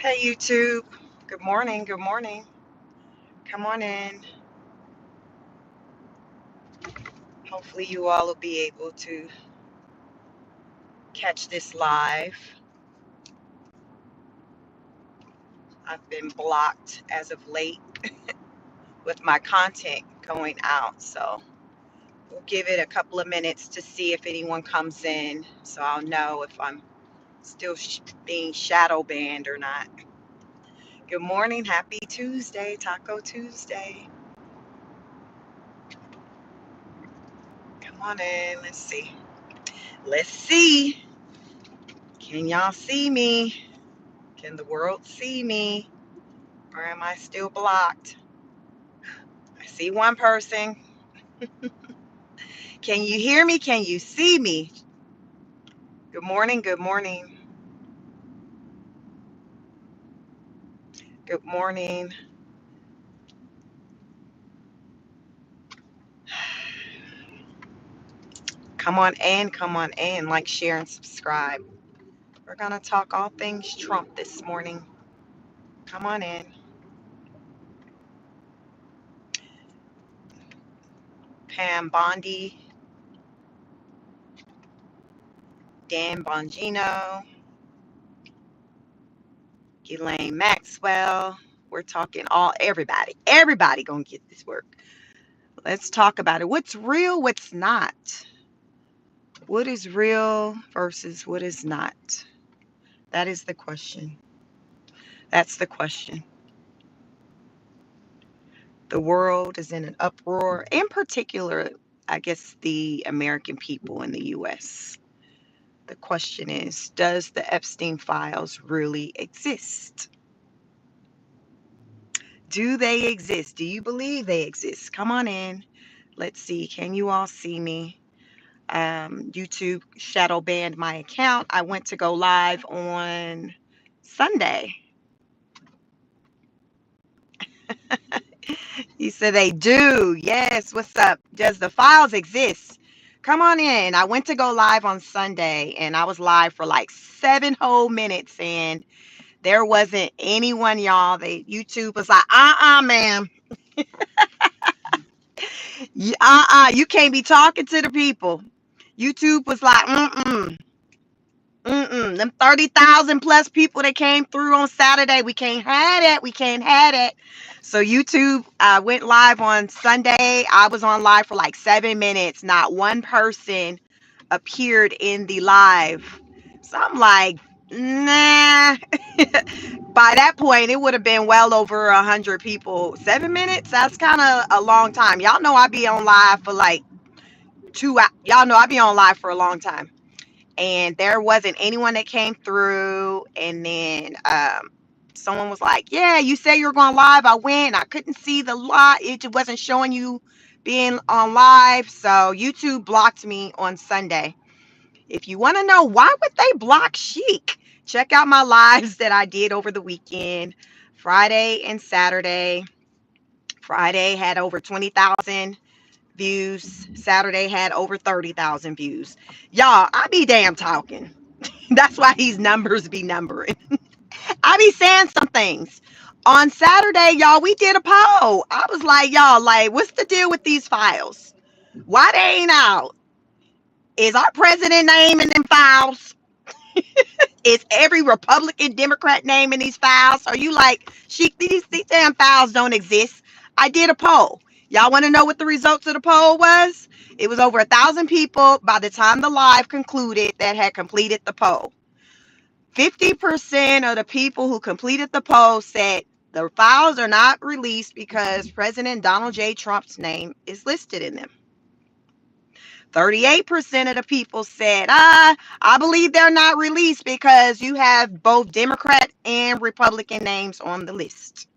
Hey YouTube, good morning, good morning. Come on in. Hopefully you all will be able to catch this live. I've been blocked as of late with my content going out, so we'll give it a couple of minutes to see if anyone comes in so I'll know if I'm still being shadow banned or not. Good morning, happy Tuesday, Taco Tuesday. Come on in, let's see. Let's see. Can y'all see me? Can the world see me? Or am I still blocked? I see one person. Can you hear me? Can you see me? Good morning. Good morning. Good morning. Come on in. Come on in. Like, share, and subscribe. We're going to talk all things Trump this morning. Come on in. Pam Bondi, Dan Bongino, Ghislaine Maxwell. We're talking everybody. Everybody going to get this work. Let's talk about it. What's real? What's not? What is real versus what is not? That is the question. That's the question. The world is in an uproar, in particular, I guess, the American people in the US. The question is, does the Epstein files really exist? Do they exist? Do you believe they exist? Come on in. Let's see. Can you all see me? YouTube shadow banned my account. I went to go live on Sunday. He said they do. Yes. What's up? Does the files exist? Come on in. I went to go live on Sunday and I was live for like 7 whole minutes and there wasn't anyone, y'all. YouTube was like, ma'am. You can't be talking to the people. YouTube was like, them 30,000 plus people that came through on Saturday, we can't have it. We can't have it. So YouTube went live on Sunday. I was on live for like 7 minutes. Not one person appeared in the live. So I'm like, nah. By that point, it would have been well over 100 people. 7 minutes? That's kind of a long time. Y'all know I be on live for like 2 hours. Y'all know I be on live for a long time. And there wasn't anyone that came through. And then someone was like, yeah, you said you were going live. I went. I couldn't see the live. It just wasn't showing you being on live. So YouTube blocked me on Sunday. If you want to know why would they block Chic, check out my lives that I did over the weekend, Friday and Saturday. Friday had over 20,000 views. Saturday had over 30,000 views. Y'all, I be damn talking. That's why these numbers be numbering. I be saying some things. On Saturday, y'all, we did a poll. I was like, y'all, like, what's the deal with these files? Why they ain't out? Is our president name in them files? Is every Republican, Democrat name in these files? Are you like, Sheik, these damn files don't exist? I did a poll. Y'all want to know what the results of the poll was? It was over 1,000 people by the time the live concluded that had completed the poll. 50% of the people who completed the poll said the files are not released because President Donald J. Trump's name is listed in them. 38% of the people said, I believe they're not released because you have both Democrat and Republican names on the list.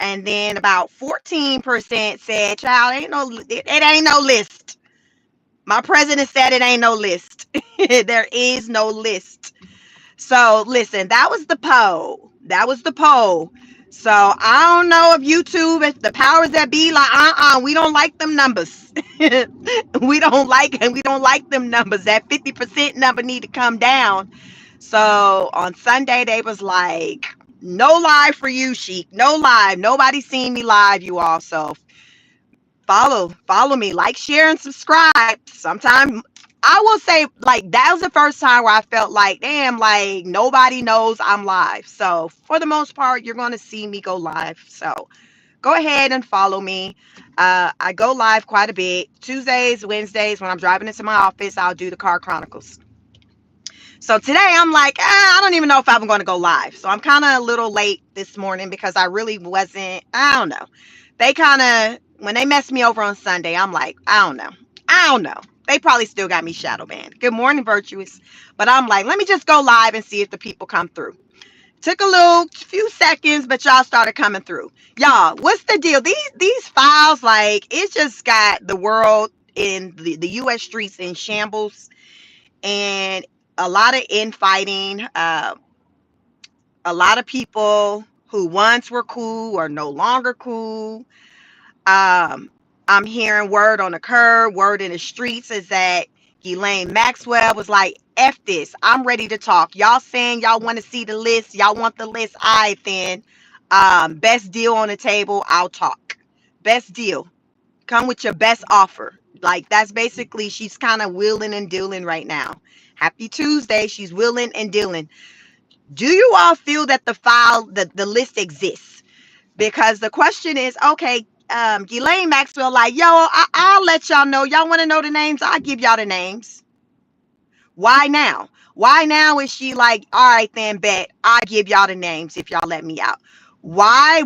And then about 14% said, child, it ain't no list. My president said it ain't no list. There is no list. So listen, that was the poll. So I don't know if YouTube, if the powers that be like, we don't like them numbers. we don't like them numbers. That 50% number need to come down. So on Sunday, they was like, no live for you, Chic. No live. Nobody seen me live, you all. So follow me, like, share, and subscribe. Sometime I will say, like, that was the first time where I felt like, damn, like nobody knows I'm live. So for the most part, you're going to see me go live. So go ahead and follow me. I go live quite a bit. Tuesdays, Wednesdays, when I'm driving into my office, I'll do the car chronicles. So today I'm like, I don't even know if I'm going to go live. So I'm kind of a little late this morning because I really wasn't, I don't know. They kind of, when they messed me over on Sunday, I'm like, I don't know. I don't know. They probably still got me shadow banned. Good morning, Virtuous. But I'm like, let me just go live and see if the people come through. Took a little few seconds, but y'all started coming through. Y'all, what's the deal? These files, like, it just got the world in the U.S. streets in shambles, and a lot of infighting. A lot of people who once were cool are no longer cool. I'm hearing word on the curb, word in the streets is that Ghislaine Maxwell was like, F this, I'm ready to talk. Y'all saying y'all want to see the list, y'all want the list, all right then. Best deal on the table, I'll talk. Best deal, come with your best offer. Like, that's basically, she's kind of wheeling and dealing right now. Happy Tuesday, she's wheeling and dealing. Do you all feel that the list exists? Because the question is, okay, Ghislaine Maxwell, like, yo, I'll let y'all know. Y'all want to know the names? I'll give y'all the names. Why now? Why now is she like, all right, then bet I'll give y'all the names if y'all let me out? Why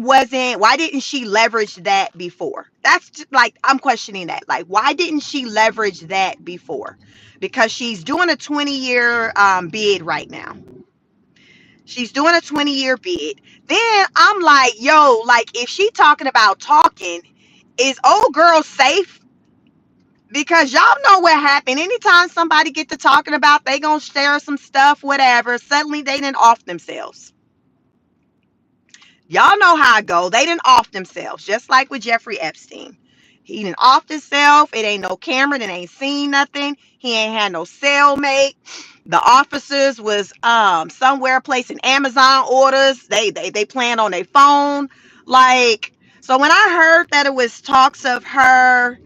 didn't she leverage that before? That's just, like, I'm questioning that. Like, why didn't she leverage that before? Because she's doing a 20-year bid right now. She's doing a 20-year bid. Then I'm like, yo, like, if she talking about talking, is old girl safe? Because y'all know what happened. Anytime somebody get to talking about they gonna share some stuff, whatever, suddenly they didn't off themselves. Y'all know how it go. They didn't off themselves, just like with Jeffrey Epstein. He didn't off himself. It ain't no camera that ain't seen nothing. He ain't had no cellmate. The officers was somewhere placing Amazon orders. They playing on their phone. Like, so when I heard that it was talks of her,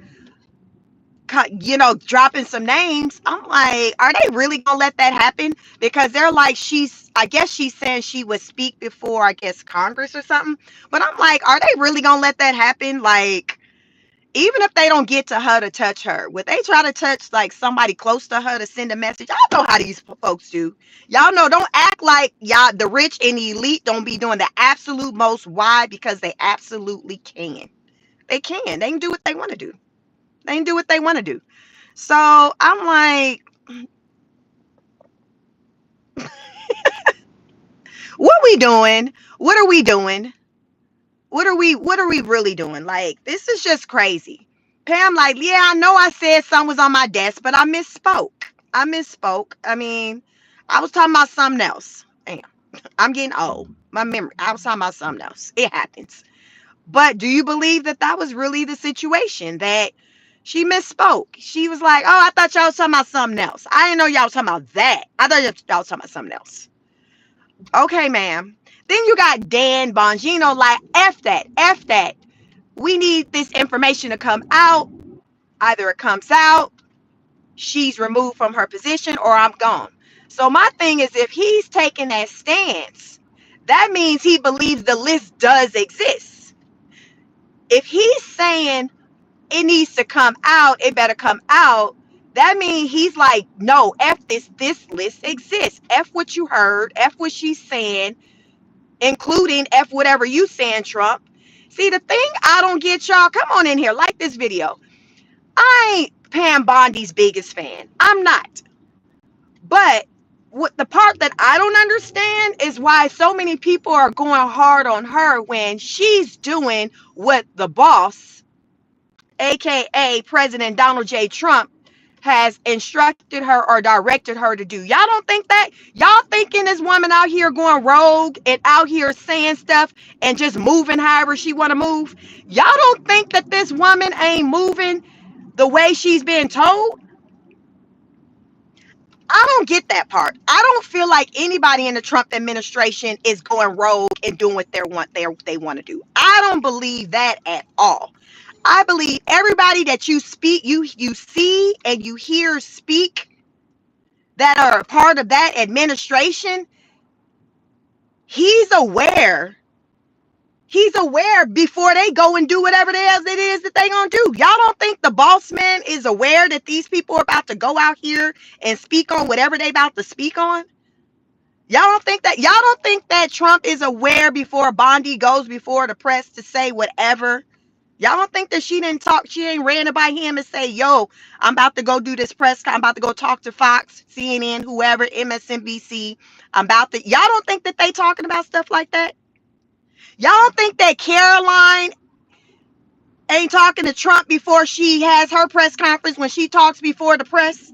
you know, dropping some names, I'm like, are they really gonna let that happen? Because they're like, I guess she's saying she would speak before, I guess, Congress or something. But I'm like, are they really gonna let that happen? Like, even if they don't get to her to touch her, would they try to touch like somebody close to her to send a message? I know how these folks do. Y'all know, don't act like y'all, the rich and the elite, don't be doing the absolute most. Why? Because they absolutely can. They can. They can do what they want to do. They can do what they want to do. So I'm like, what are we doing? What are we doing? What are we really doing? Like, this is just crazy. Pam, like, yeah, I know I said something was on my desk, but I misspoke. I mean, I was talking about something else. Damn, I'm getting old. My memory. I was talking about something else. It happens. But do you believe that that was really the situation? That she misspoke? She was like, oh, I thought y'all was talking about something else. I didn't know y'all was talking about that. I thought y'all was talking about something else. Okay, ma'am. Then you got Dan Bongino, like, F that, F that. We need this information to come out. Either it comes out, she's removed from her position, or I'm gone. So my thing is, if he's taking that stance, that means he believes the list does exist. If he's saying it needs to come out, it better come out, that means he's like, no, F this list exists. F what you heard, F what she's saying, including F whatever you saying, Trump. See, the thing I don't get, y'all, come on in here, like this video. I ain't Pam Bondi's biggest fan. I'm not. But what the part that I don't understand is why so many people are going hard on her when she's doing what the boss, aka President Donald J. Trump, has instructed her or directed her to do. Y'all don't think that? Y'all thinking this woman out here going rogue and out here saying stuff and just moving however she want to move? Y'all don't think that this woman ain't moving the way she's been told? I don't get that part. I don't feel like anybody in the Trump administration is going rogue and doing what they want to do. I don't believe that at all. I believe everybody that you see and you hear speak that are a part of that administration, he's aware. He's aware before they go and do whatever the hell it is that they gonna do. Y'all don't think the boss man is aware that these people are about to go out here and speak on whatever they about to speak on? Y'all don't think that Trump is aware before Bondi goes before the press to say whatever? Y'all don't think that she ain't ran by him and say, yo, I'm about to go do this I'm about to go talk to Fox, CNN, whoever, MSNBC. Y'all don't think that they talking about stuff like that? Y'all don't think that Caroline ain't talking to Trump before she has her press conference when she talks before the press?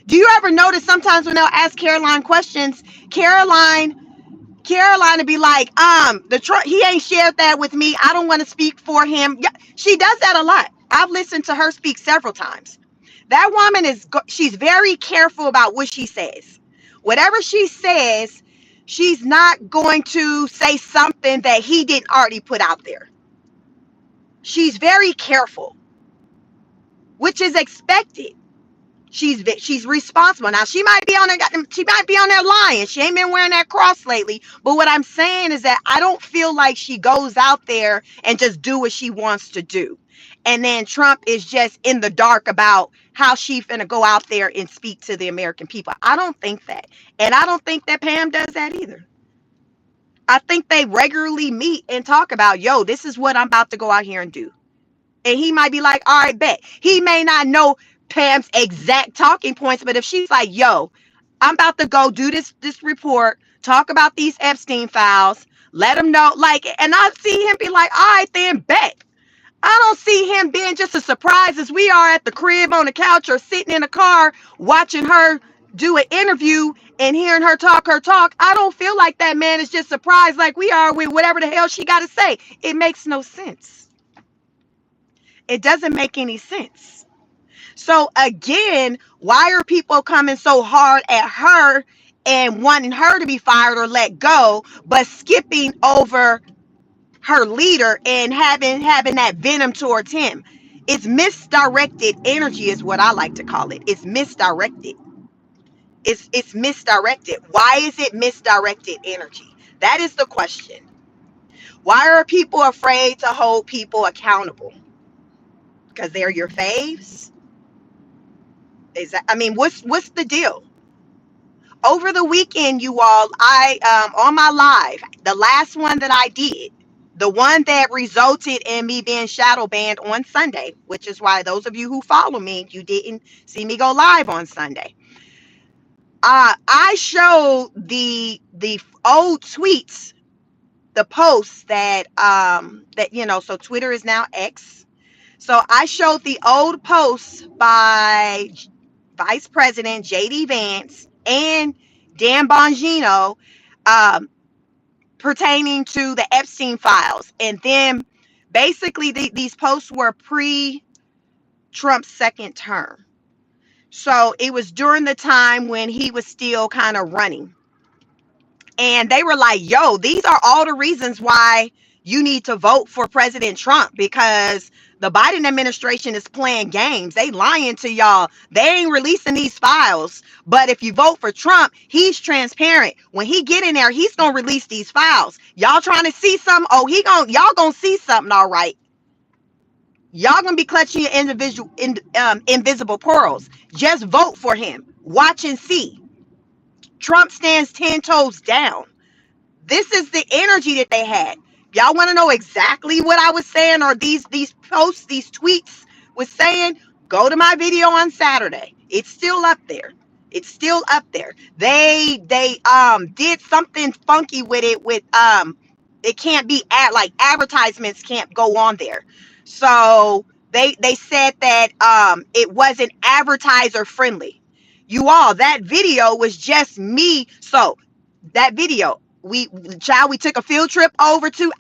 Do you ever notice sometimes when they'll ask Caroline questions, Caroline would be like, the Trump, he ain't shared that with me. I don't want to speak for him. Yeah, she does that a lot. I've listened to her speak several times. That woman she's very careful about what she says. Whatever she says, she's not going to say something that he didn't already put out there. She's very careful, which is expected. She's responsible. Now she might be on there lying. She ain't been wearing that cross lately. But what I'm saying is that I don't feel like she goes out there and just do what she wants to do. And then Trump is just in the dark about how she finna go out there and speak to the American people. I don't think that. And I don't think that Pam does that either. I think they regularly meet and talk about, yo, this is what I'm about to go out here and do. And he might be like, all right, bet. He may not know Pam's exact talking points, but if she's like, yo, I'm about to go do this report, talk about these Epstein files, let him know, like, and I see him be like, all right, then bet. I don't see him being just as surprised as we are at the crib on the couch or sitting in a car watching her do an interview and hearing her talk. I don't feel like that man is just surprised like we are with whatever the hell she got to say. It makes no sense. It doesn't make any sense. So again, why are people coming so hard at her and wanting her to be fired or let go, but skipping over her leader and having that venom towards him? It's misdirected energy is what I like to call it. It's misdirected. It's misdirected. Why is it misdirected energy? That is the question. Why are people afraid to hold people accountable? Because they're your faves? What's the deal? Over the weekend, you all, I on my live, the last one that I did, the one that resulted in me being shadow banned on Sunday, which is why those of you who follow me, you didn't see me go live on Sunday. I showed the old tweets, the posts that so Twitter is now X. So I showed the old posts by Vice President J.D. Vance and Dan Bongino pertaining to the Epstein files. And then basically these posts were pre-Trump's second term. So it was during the time when he was still kind of running. And they were like, yo, these are all the reasons why you need to vote for President Trump, because the Biden administration is playing games. They lying to y'all. They ain't releasing these files. But if you vote for Trump, he's transparent. When he get in there, he's going to release these files. Y'all trying to see something? Oh, y'all going to see something, all right. Y'all going to be clutching your invisible pearls. Just vote for him. Watch and see. Trump stands 10 toes down. This is the energy that they had. Y'all want to know exactly what I was saying, or these posts, these tweets was saying? Go to my video on Saturday. It's still up there. It's still up there. They did something funky with it. It can't be like advertisements can't go on there. So they said that it wasn't advertiser friendly. You all, that video was just me. So that video, we took a field trip over to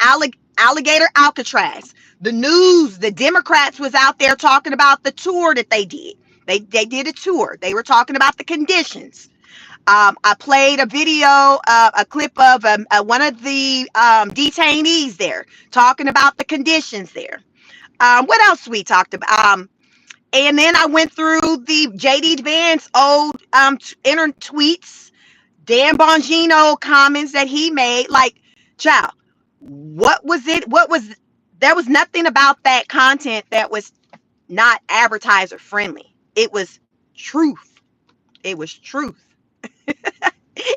Alligator Alcatraz. The news, the Democrats was out there talking about the tour that they did. They did a tour. They were talking about the conditions. I played a video, a clip of one of the detainees there talking about the conditions there. What else we talked about? And then I went through the JD Vance old inner tweets, Dan Bongino comments that he made. Like, child, what was it? There was nothing about that content that was not advertiser friendly. It was truth. It was truth.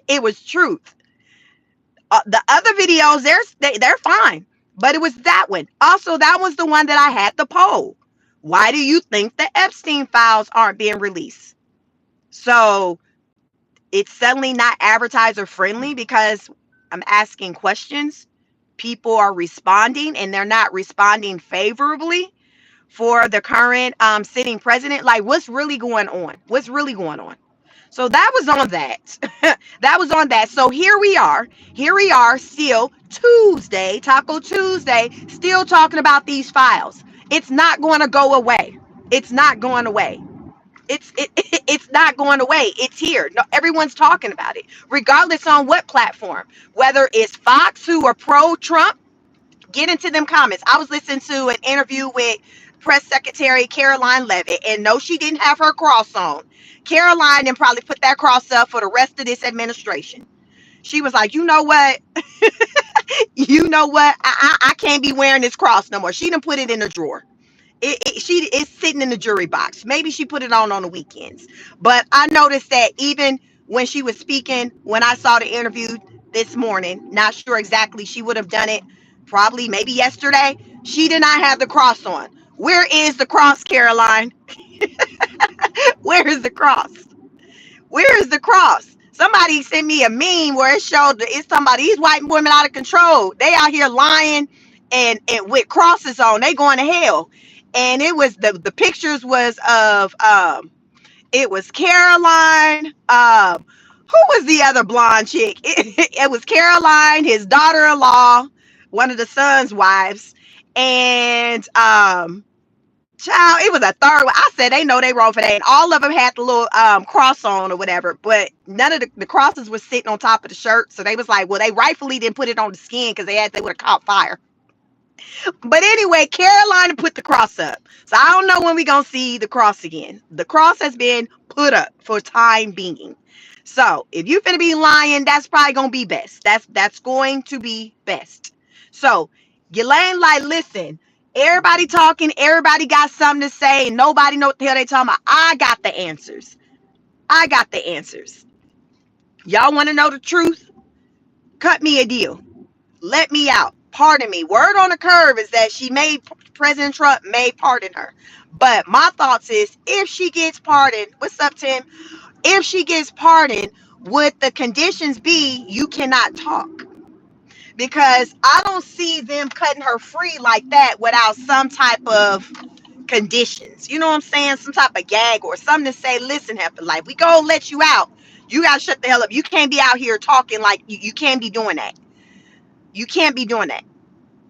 It was truth. The other videos, they're fine, but it was that one. Also, that was the one that I had the poll. Why do you think the Epstein files aren't being released? So it's suddenly not advertiser friendly because I'm asking questions. People are responding, and they're not responding favorably for the current sitting president. Like, what's really going on? What's really going on? So that was on that. That was on that. So here we are. Here we are still Tuesday, Taco Tuesday, still talking about these files. It's not going to go away. It's not going away. It's not going away. It's here. No, everyone's talking about it, regardless on what platform. Whether it's Fox, who are pro-Trump, get into them comments. I was listening to an interview with Press Secretary Caroline Leavitt, and no, she didn't have her cross on. Caroline then probably put that cross up for the rest of this administration. She was like, you know what? You know what? I can't be wearing this cross no more. She didn't put it in the drawer. She is sitting in the jury box. Maybe she put it on the weekends. But I noticed that even when she was speaking, when I saw the interview this morning, not sure exactly, she would have done it probably maybe yesterday. She did not have the cross on. Where is the cross, Caroline? Where is the cross? Where is the cross? Somebody sent me a meme where it showed it's somebody, these white women out of control. They out here lying and with crosses on. They going to hell. And it was the pictures was of it was Caroline. Who was the other blonde chick? It was Caroline, his daughter-in-law, one of the son's wives, and child, it was a third one. I said they know they wrong for that. And all of them had the little cross on or whatever, but none of the crosses was sitting on top of the shirt. So they was like, well, they rightfully didn't put it on the skin because they would have caught fire. But anyway, Carolina put the cross up. So I don't know when we gonna see the cross again. The cross has been put up for time being. So if you're gonna be lying, that's probably gonna be best. That's going to be best. So Ghislaine, like, listen, everybody talking, everybody got something to say, and nobody know what the hell they talking about. I got the answers. I got the answers. Y'all want to know the truth? Cut me a deal. Let me out. Pardon me. Word on the curve is that President Trump may pardon her. But my thoughts is, if she gets pardoned, what's up, Tim? If she gets pardoned, would the conditions be you cannot talk? Because I don't see them cutting her free like that without some type of conditions. You know what I'm saying? Some type of gag or something to say, listen, Heifer, like, we gonna let you out. You gotta shut the hell up. You can't be out here talking like you can't be doing that. You can't be doing that.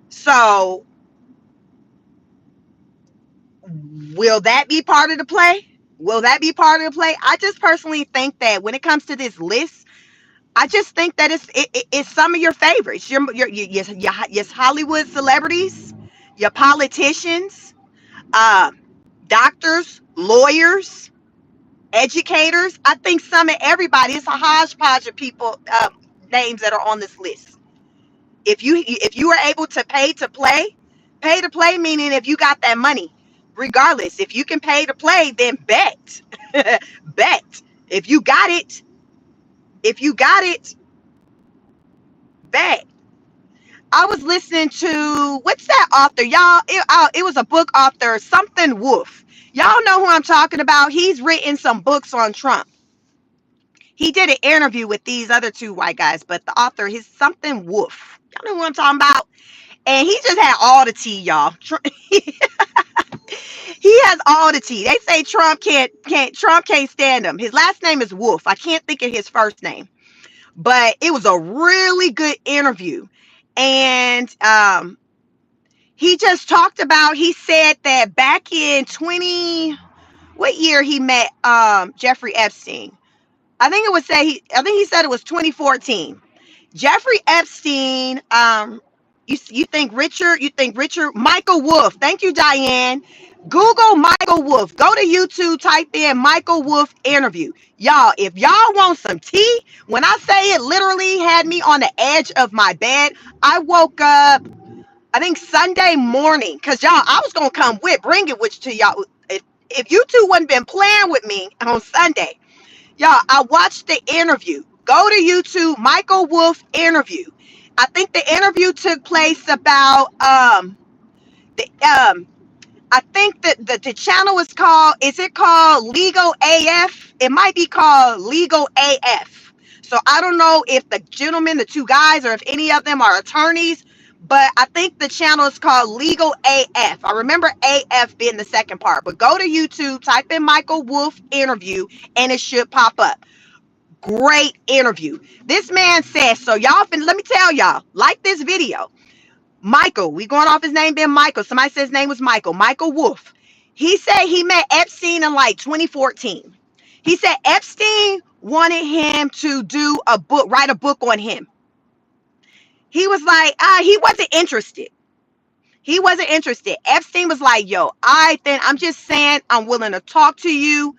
So will that be part of the play? Will that be part of the play? I just personally think that when it comes to this list, I just think that it's some of your favorites. Your Hollywood celebrities, your politicians, doctors, lawyers, educators. I think some of everybody. It's a hodgepodge of people, names that are on this list. If you are able to pay to play meaning if you got that money. Regardless, if you can pay to play, then bet. Bet. If you got it, bet. I was listening to, what's that author? Y'all, it was a book author, something Wolff. Y'all know who I'm talking about. He's written some books on Trump. He did an interview with these other two white guys, but the author, his something Wolff. Y'all know who I'm talking about? And he just had all the tea, y'all. He has all the tea. They say Trump can't stand him. His last name is Wolff. I can't think of his first name. But it was a really good interview. And he just talked about, he said that back in what year he met Jeffrey Epstein? I think it would say I think he said it was 2014. Jeffrey Epstein, you think Richard Michael Wolff. Thank you, Diane. Google Michael Wolff. Go to YouTube, type in Michael Wolff interview. Y'all, if y'all want some tea, when I say it literally had me on the edge of my bed, I woke up, I think Sunday morning, because y'all, I was going to come bring it with to y'all. If you two wouldn't been playing with me on Sunday, y'all, I watched the interview. Go to YouTube, Michael Wolff interview. I think the interview took place about the I think that the channel is it called Legal AF? It might be called Legal AF. So I don't know if the gentlemen, the two guys, or if any of them are attorneys, but I think the channel is called Legal AF. I remember AF being the second part, but go to YouTube, type in Michael Wolff interview, and it should pop up. Great interview. This man says, so y'all, let me tell y'all, like this video. Michael, we going off his name being Michael. Somebody said his name was Michael Wolff. He said he met Epstein in like 2014. He said Epstein wanted him to write a book on him. He was like, he wasn't interested. He wasn't interested. Epstein was like, yo, I'm just saying I'm willing to talk to you.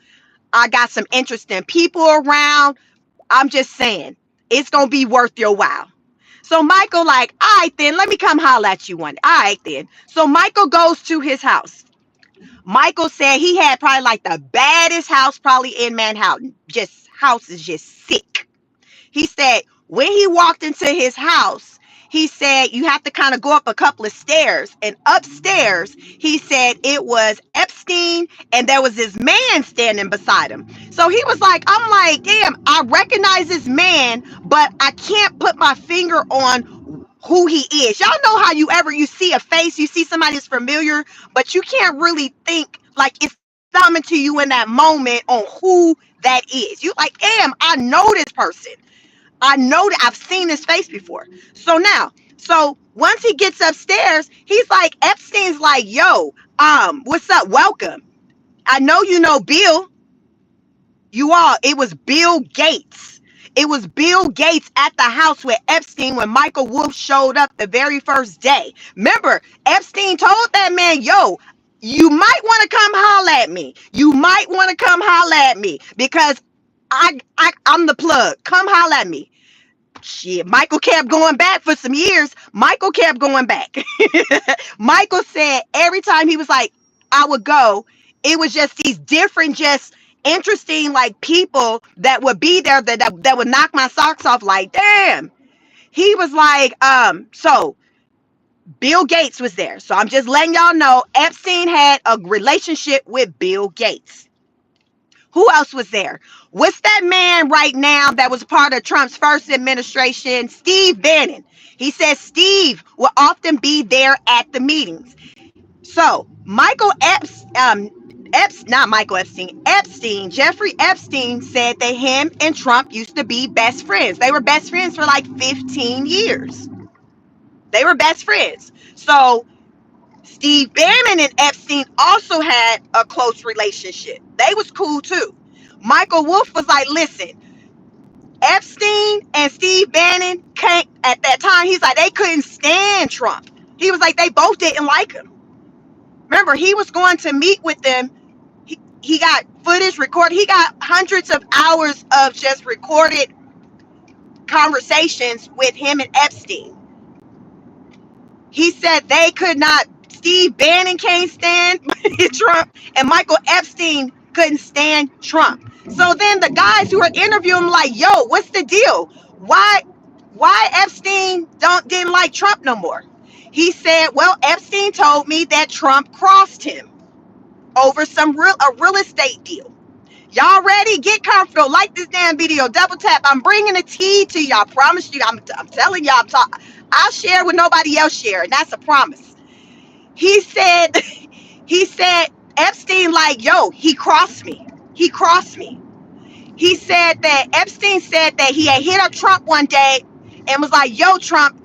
I got some interesting people around. I'm just saying it's going to be worth your while. So Michael like, all right then, let me come holler at you one day. All right then. So Michael goes to his house. Michael said he had probably like the baddest house probably in Manhattan. House is just sick. He said when he walked into his house, he said you have to kind of go up a couple of stairs. And upstairs, he said it was Epstein and there was this man standing beside him. So he was like, I'm like, damn, I recognize this man, but I can't put my finger on who he is. Y'all know how you see a face, you see somebody that's familiar, but you can't really think like it's coming to you in that moment on who that is. You like, damn, I know this person. I know that I've seen his face before. So once he gets upstairs, he's like, Epstein's like, yo, what's up? Welcome. I know you know Bill. It was Bill Gates. It was Bill Gates at the house with Epstein when Michael Wolff showed up the very first day. Remember, Epstein told that man, yo, you might want to come holler at me. You might want to come holler at me because I'm the plug. Come holler at me. Shit, Michael kept going back for some years. Michael kept going back. Michael said every time he was like, I would go, it was just these different, just interesting like people that would be there that would knock my socks off like, damn. He was like, so Bill Gates was there. So I'm just letting y'all know Epstein had a relationship with Bill Gates. Who else was there? What's that man right now that was part of Trump's first administration? Steve Bannon. He says Steve will often be there at the meetings. So Jeffrey Epstein said that him and Trump used to be best friends. They were best friends for like 15 years. They were best friends. So Steve Bannon and Epstein also had a close relationship. They was cool too. Michael Wolff was like, listen, Epstein and Steve Bannon can't, at that time, he's like, they couldn't stand Trump. He was like, they both didn't like him. Remember, he was going to meet with them. He got footage recorded. He got hundreds of hours of just recorded conversations with him and Epstein. He said they could not, Steve Bannon can't stand Trump, and Michael Epstein couldn't stand Trump. So then the guys who were interviewing him like, yo, what's the deal? Why Epstein didn't like Trump no more? He said, well, Epstein told me that Trump crossed him over a real estate deal. Y'all ready? Get comfortable. Like this damn video. Double tap. I'm bringing a tea to y'all. I promise you. I'm telling y'all. I'll share with nobody else share. And that's a promise. He said Epstein like, yo, he crossed me. He crossed me. He said that Epstein said that he had hit up Trump one day and was like, yo, Trump,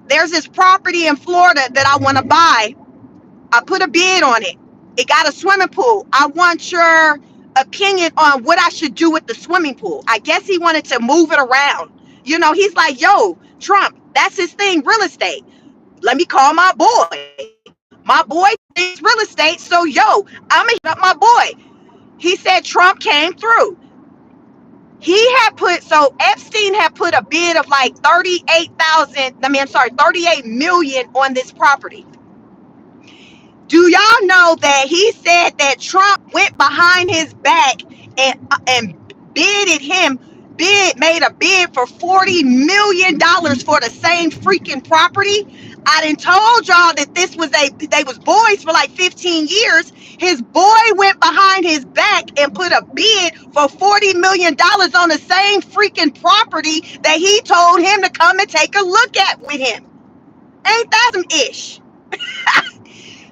there's this property in Florida that I want to buy. I put a bid on it. It got a swimming pool. I want your opinion on what I should do with the swimming pool. I guess he wanted to move it around. You know, he's like, yo, Trump, that's his thing, real estate. Let me call my boy. My boy is real estate, so yo, I'm gonna hit up my boy. He said Trump came through. So Epstein had put a bid of like 38 million on this property. Do y'all know that he said that Trump went behind his back and made a bid for $40 million for the same freaking property? I done told y'all that they was boys for like 15 years. His boy went behind his back and put a bid for $40 million on the same freaking property that he told him to come and take a look at with him. Ain't that some ish?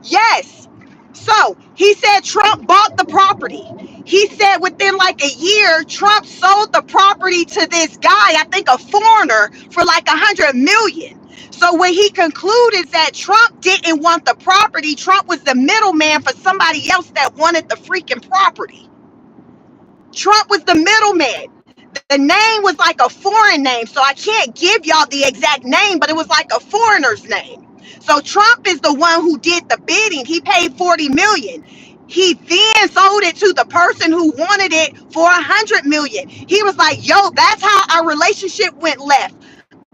Yes. So he said Trump bought the property. He said within like a year, Trump sold the property to this guy, I think a foreigner, for like $100 million. So when he concluded that Trump didn't want the property, Trump was the middleman for somebody else that wanted the freaking property. Trump was the middleman. The name was like a foreign name, so I can't give y'all the exact name, but it was like a foreigner's name. So Trump is the one who did the bidding. He paid $40 million. He then sold it to the person who wanted it for $100 million. He was like, yo, that's how our relationship went left.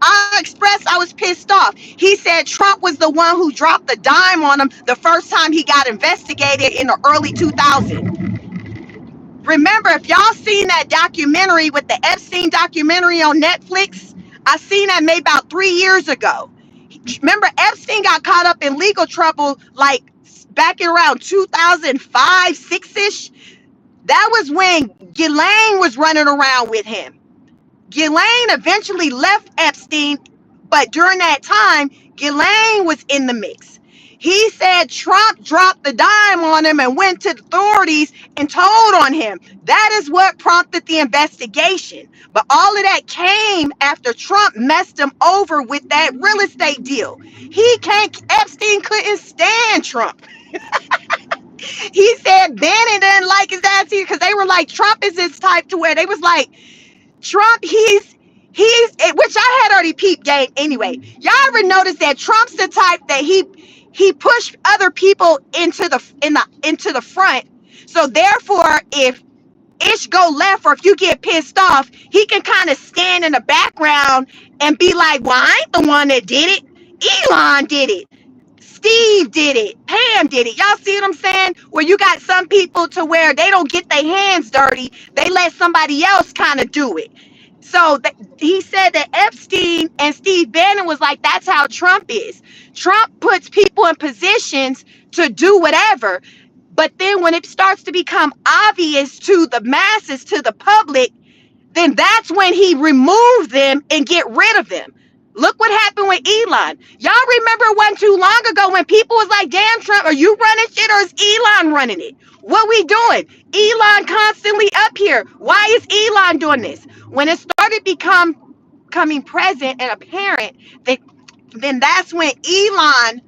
I expressed I was pissed off. He said Trump was the one who dropped the dime on him the first time he got investigated in the early 2000s. Remember, if y'all seen that documentary with the Epstein documentary on Netflix, I seen that maybe about 3 years ago. Remember, Epstein got caught up in legal trouble like back in around 2005, 6-ish. That was when Ghislaine was running around with him. Ghislaine eventually left Epstein, but during that time, Ghislaine was in the mix. He said Trump dropped the dime on him and went to the authorities and told on him. That is what prompted the investigation. But all of that came after Trump messed him over with that real estate deal. Epstein couldn't stand Trump. He said Bannon didn't like his ass here because they were like, Trump is this type to where they was like, Trump, which I had already peeped game anyway. Y'all ever notice that Trump's the type that he pushed other people into the front. So therefore, if ish go left or if you get pissed off, he can kind of stand in the background and be like, well, I ain't the one that did it. Elon did it. Steve did it. Pam did it. Y'all see what I'm saying? Where you got some people to where they don't get their hands dirty. They let somebody else kind of do it. So he said that Epstein and Steve Bannon was like, that's how Trump is. Trump puts people in positions to do whatever. But then when it starts to become obvious to the masses, to the public, then that's when he removed them and get rid of them. Look what happened with Elon. Y'all remember one too long ago when people was like, damn, Trump, are you running shit or is Elon running it? What we doing? Elon constantly up here. Why is Elon doing this? When it started becoming present and apparent, then that's when Elon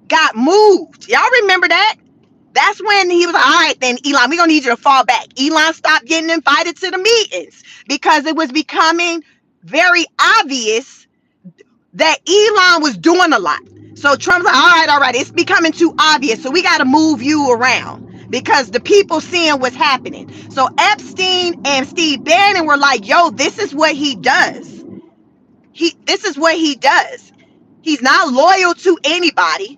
got moved. Y'all remember that? That's when he was like, all right, then, Elon, we're going to need you to fall back. Elon stopped getting invited to the meetings because it was becoming very obvious that Elon was doing a lot. So Trump's like, all right, it's becoming too obvious. So we got to move you around because the people seeing what's happening. So Epstein and Steve Bannon were like, yo, this is what he does. This is what he does. He's not loyal to anybody.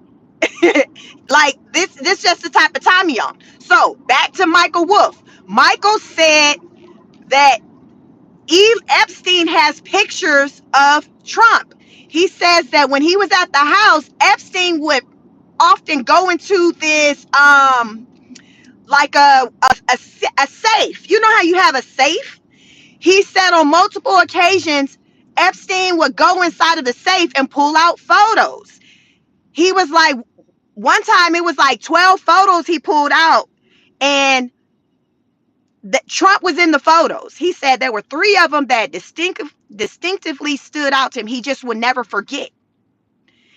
Like this just the type of time he on. So back to Michael Wolff. Michael said that Epstein has pictures of Trump. He says that when he was at the house, Epstein would often go into this like a safe. You know how you have a safe? He said on multiple occasions, Epstein would go inside of the safe and pull out photos. He was like, one time it was like 12 photos he pulled out, and that Trump was in the photos. He said there were 3 of them that distinctively stood out to him. He just would never forget.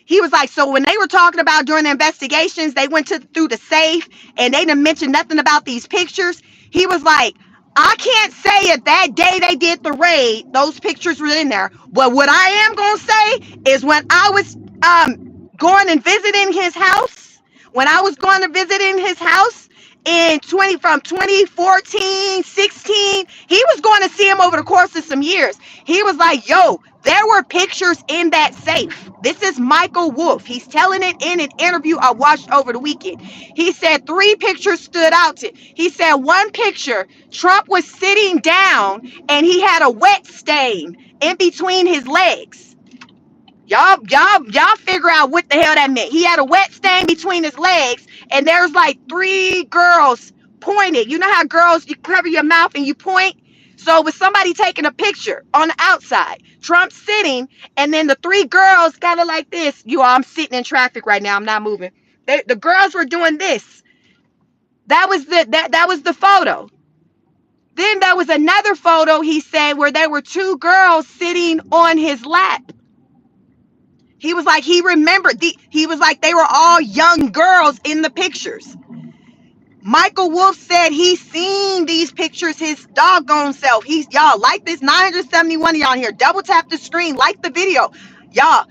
He was like, so when they were talking about during the investigations, they went through the safe and they didn't mention nothing about these pictures. He was like, I can't say if that day they did the raid, those pictures were in there. But what I am going to say is when I was going and visiting his house, when I was going to visit in his house in 2014, 16, he was going to see him over the course of some years. He was like, yo, there were pictures in that safe. This is Michael Wolff. He's telling it in an interview I watched over the weekend. He said 3 pictures stood out to. He said one picture, Trump was sitting down and he had a wet stain in between his legs. Y'all figure out what the hell that meant. He had a wet stain between his legs, and there's like 3 girls pointed. You know how girls, you cover your mouth and you point? So with somebody taking a picture on the outside, Trump sitting, and then the 3 girls kind of like this. I'm sitting in traffic right now. I'm not moving. The girls were doing this. That was the photo. Then there was another photo, he said, where there were 2 girls sitting on his lap. He was like, he remembered. He was like, they were all young girls in the pictures. Michael Wolff said he's seen these pictures his doggone self. Y'all like this 971 of y'all here. Double tap the screen, like the video. Y'all,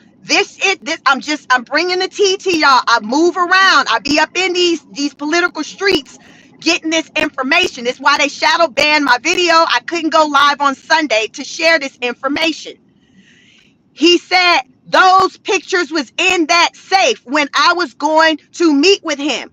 I'm bringing the tea to y'all. I move around. I be up in these political streets getting this information. That's why they shadow banned my video. I couldn't go live on Sunday to share this information. He said those pictures was in that safe when I was going to meet with him.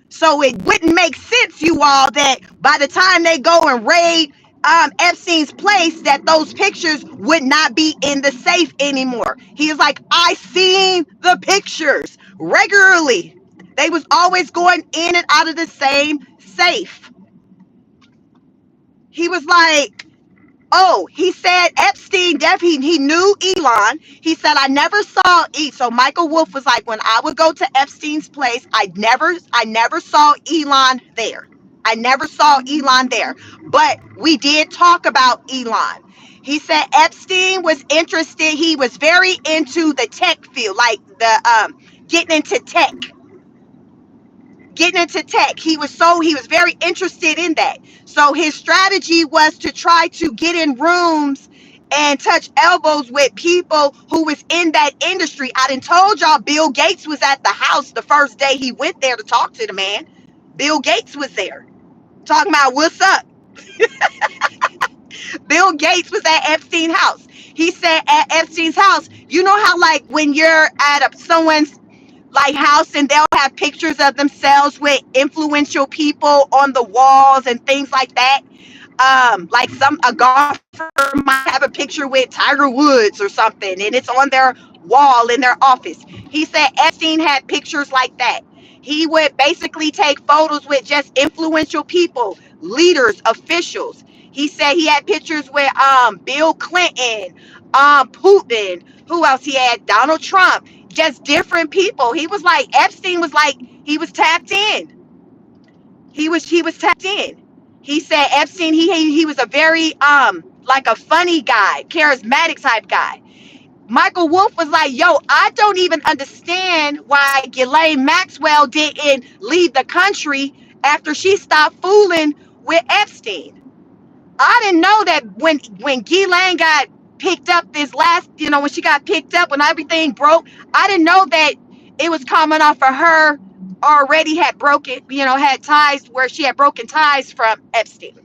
So it wouldn't make sense, you all, that by the time they go and raid Epstein's place, that those pictures would not be in the safe anymore. He was like, I seen the pictures regularly. They was always going in and out of the same safe. He was like, oh, he said Epstein definitely, he knew Elon. He said, I never saw So Michael Wolff was like, when I would go to Epstein's place, I never saw Elon there. I never saw Elon there. But we did talk about Elon. He said Epstein was interested. He was very into the tech field, like the getting into tech. He was very interested in that. So his strategy was to try to get in rooms and touch elbows with people who was in that industry. I done told y'all Bill Gates was at the house the first day he went there to talk to the man. Bill Gates was there talking about what's up. Bill Gates was at Epstein's house. He said at Epstein's house, you know how like when you're at someone's like house and they'll have pictures of themselves with influential people on the walls and things like that. Like a golfer might have a picture with Tiger Woods or something and it's on their wall in their office. He said Epstein had pictures like that. He would basically take photos with just influential people, leaders, officials. He said he had pictures with Bill Clinton, Putin, who else he had? Donald Trump. Just different people. He was like, Epstein was like, he was tapped in. He was tapped in. He said Epstein, he was a very like a funny guy, charismatic type guy. Michael Wolff was like, yo, I don't even understand why Ghislaine Maxwell didn't leave the country after she stopped fooling with Epstein. I didn't know that when Ghislaine got picked up this last, when she got picked up, when everything broke, I didn't know that it was coming off of her already had broken, had ties where she had broken ties from Epstein.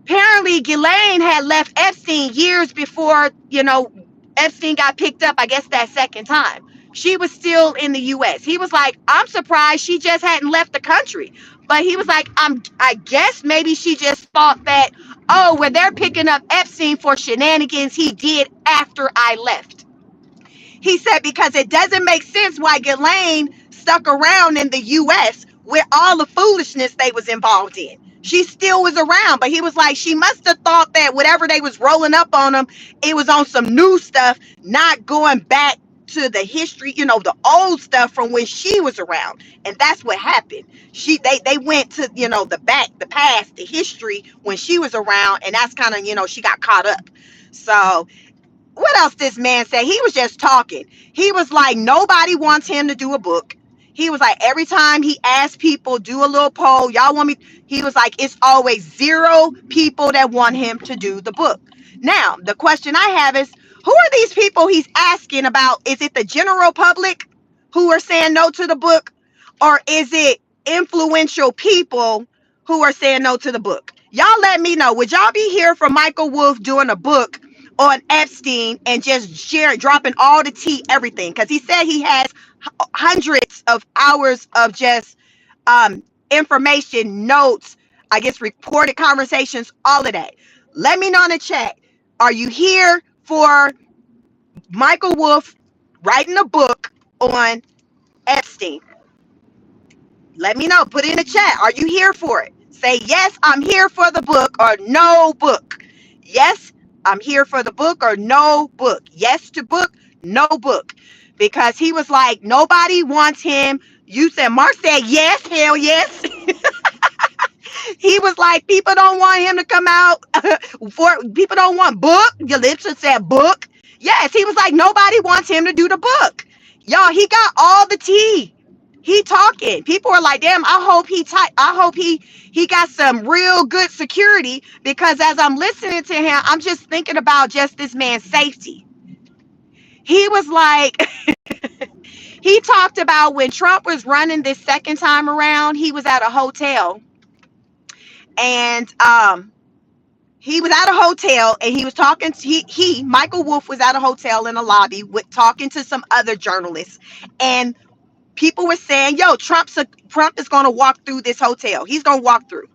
Apparently, Ghislaine had left Epstein years before, Epstein got picked up, I guess that second time. She was still in the U.S. He was like, I'm surprised she just hadn't left the country. But he was like, I guess maybe she just thought that, oh, well, they're picking up Epstein for shenanigans he did after I left. He said, because it doesn't make sense why Ghislaine stuck around in the U.S. with all the foolishness they was involved in. She still was around, but he was like, she must have thought that whatever they was rolling up on them, it was on some new stuff, not going back to the history, the old stuff from when she was around. And that's what happened. They went to, the past, the history when she was around, and that's kind of, she got caught up. So what else this man said? He was just talking. He was like, nobody wants him to do a book. He was like, every time he asked people, do a little poll, y'all want me? He was like, it's always 0 people that want him to do the book. Now, the question I have is, who are these people he's asking about? Is it the general public who are saying no to the book? Or is it influential people who are saying no to the book? Y'all let me know. Would y'all be here for Michael Wolff doing a book on Epstein and just dropping all the tea, everything? Because he said he has hundreds of hours of just information, notes, I guess recorded conversations, all of that. Let me know in the chat. Are you here for Michael Wolff writing a book on Epstein? Let me know. Put it in the chat. Are you here for it? Say, yes, I'm here for the book, or no book. Yes, I'm here for the book, or no book. Yes to book, no book. Because he was like, nobody wants him. You said, Mark said, yes, hell yes. He was like, people don't want him to come out. People don't want book. Yalitza said book. Yes, he was like, nobody wants him to do the book. Y'all, he got all the tea. He talking. People are like, damn, I hope he got some real good security, because as I'm listening to him, I'm just thinking about just this man's safety. He was like, he talked about when Trump was running this second time around, he was at a hotel, and he was at a hotel and he was talking to, Michael Wolff was at a hotel in a lobby with talking to some other journalists, and people were saying, yo, Trump is going to walk through this hotel. He's going to walk through.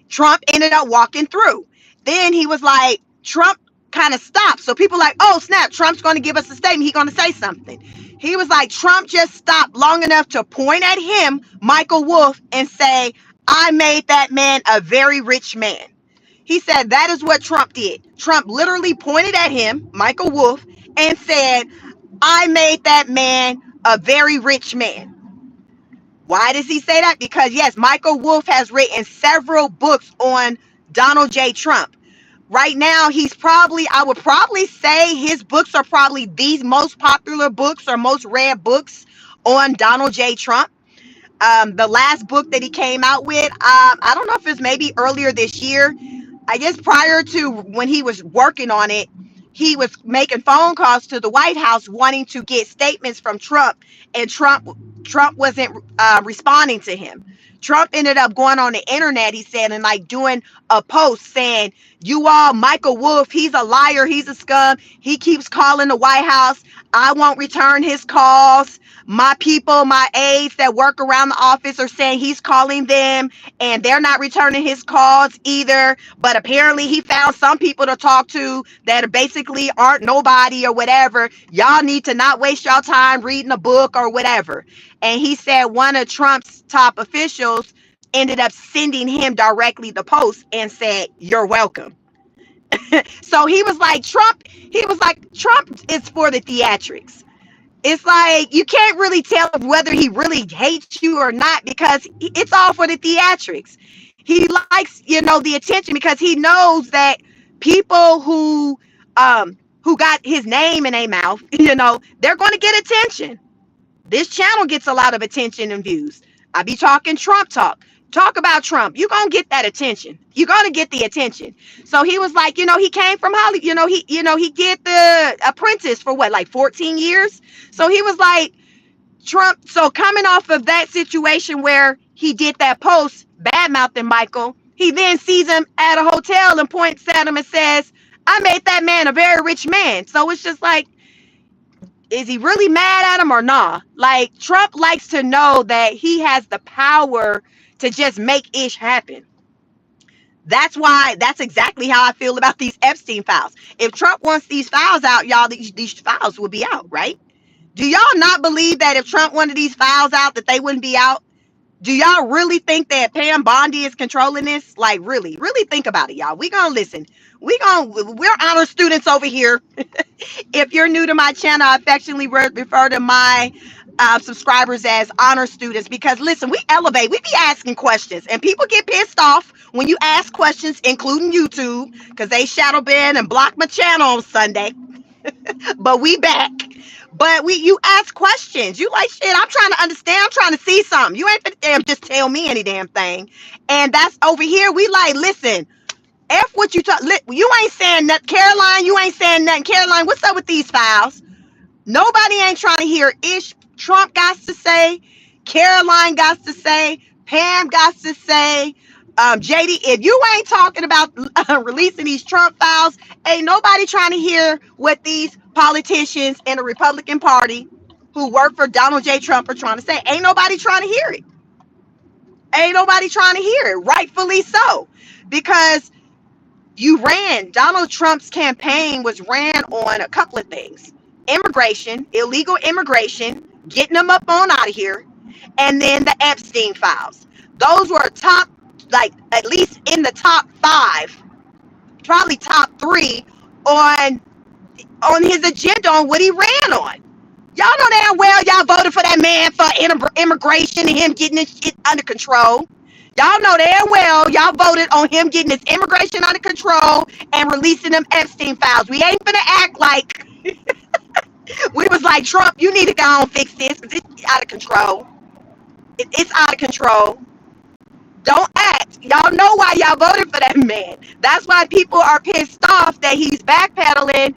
Trump ended up walking through. Then he was like, Trump kind of stopped. So people like, oh, snap, Trump's going to give us a statement. He's going to say something. He was like, Trump just stopped long enough to point at him, Michael Wolff, and say, I made that man a very rich man. He said that is what Trump did. Trump literally pointed at him, Michael Wolff, and said, I made that man a very rich man. Why does he say that? Because yes, Michael Wolff has written several books on Donald J. Trump. Right now, I would probably say his books are probably the most popular books or most read books on Donald J. Trump. The last book that he came out with, I don't know if it's maybe earlier this year. I guess prior to when he was working on it, he was making phone calls to the White House wanting to get statements from Trump, and Trump wasn't responding to him. Trump ended up going on the internet, he said, and like doing a post saying, you all, Michael Wolff, he's a liar, he's a scum. He keeps calling the White House. I won't return his calls. My people, my aides that work around the office are saying he's calling them and they're not returning his calls either. But apparently he found some people to talk to that basically aren't nobody or whatever. Y'all need to not waste y'all time reading a book or whatever. And he said one of Trump's top officials ended up sending him directly the post and said, you're welcome. So he was like, Trump is for the theatrics. It's like you can't really tell whether he really hates you or not, because it's all for the theatrics. He likes, the attention, because he knows that people who got his name in their mouth, they're going to get attention. This channel gets a lot of attention and views. I be talking Trump talk. Talk about Trump. You're going to get that attention. You're going to get the attention. So he was like, he came from Hollywood. He did The Apprentice for what, like 14 years? So he was like, Trump. So coming off of that situation where he did that post, bad-mouthing Michael, he then sees him at a hotel and points at him and says, I made that man a very rich man. So it's just like, is he really mad at him or not? Like, Trump likes to know that he has the power to just make ish happen. That's exactly how I feel about these Epstein files. If Trump wants these files out, y'all, these files will be out, right? Do y'all not believe that if Trump wanted these files out, that they wouldn't be out? Do y'all really think that Pam Bondi is controlling this? Like, really think about it, y'all. We're gonna listen. We're honor students over here. If you're new to my channel, I affectionately refer to my subscribers as honor students, because listen, we elevate. We be asking questions, and people get pissed off when you ask questions, including YouTube, because they shadow ban and block my channel on Sunday. But we back. But you ask questions. You like, shit, I'm trying to understand. I'm trying to see something. You ain't finna damn just tell me any damn thing. And that's over here. We like, listen, F what you talk. You ain't saying nothing. Caroline, you ain't saying nothing. Caroline, what's up with these files? Nobody ain't trying to hear Ish Trump got to say, Caroline got to say, Pam got to say, JD. If you ain't talking about releasing these Trump files, ain't nobody trying to hear what these politicians in the Republican Party who work for Donald J. Trump are trying to say. Ain't nobody trying to hear it. Ain't nobody trying to hear it. Rightfully so, because Donald Trump's campaign was ran on a couple of things: immigration, illegal immigration, getting them up on out of here, and then the Epstein files. Those were top, like at least in the top 5, probably top 3 on his agenda, on what he ran on. Y'all know damn well y'all voted for that man for immigration and him getting his shit under control. Y'all know damn well y'all voted on him getting his immigration under control and releasing them Epstein files. We ain't gonna act like we was like, Trump, you need to go on fix this because it's out of control. It's out of control. Don't act. Y'all know why y'all voted for that man. That's why people are pissed off that he's backpedaling.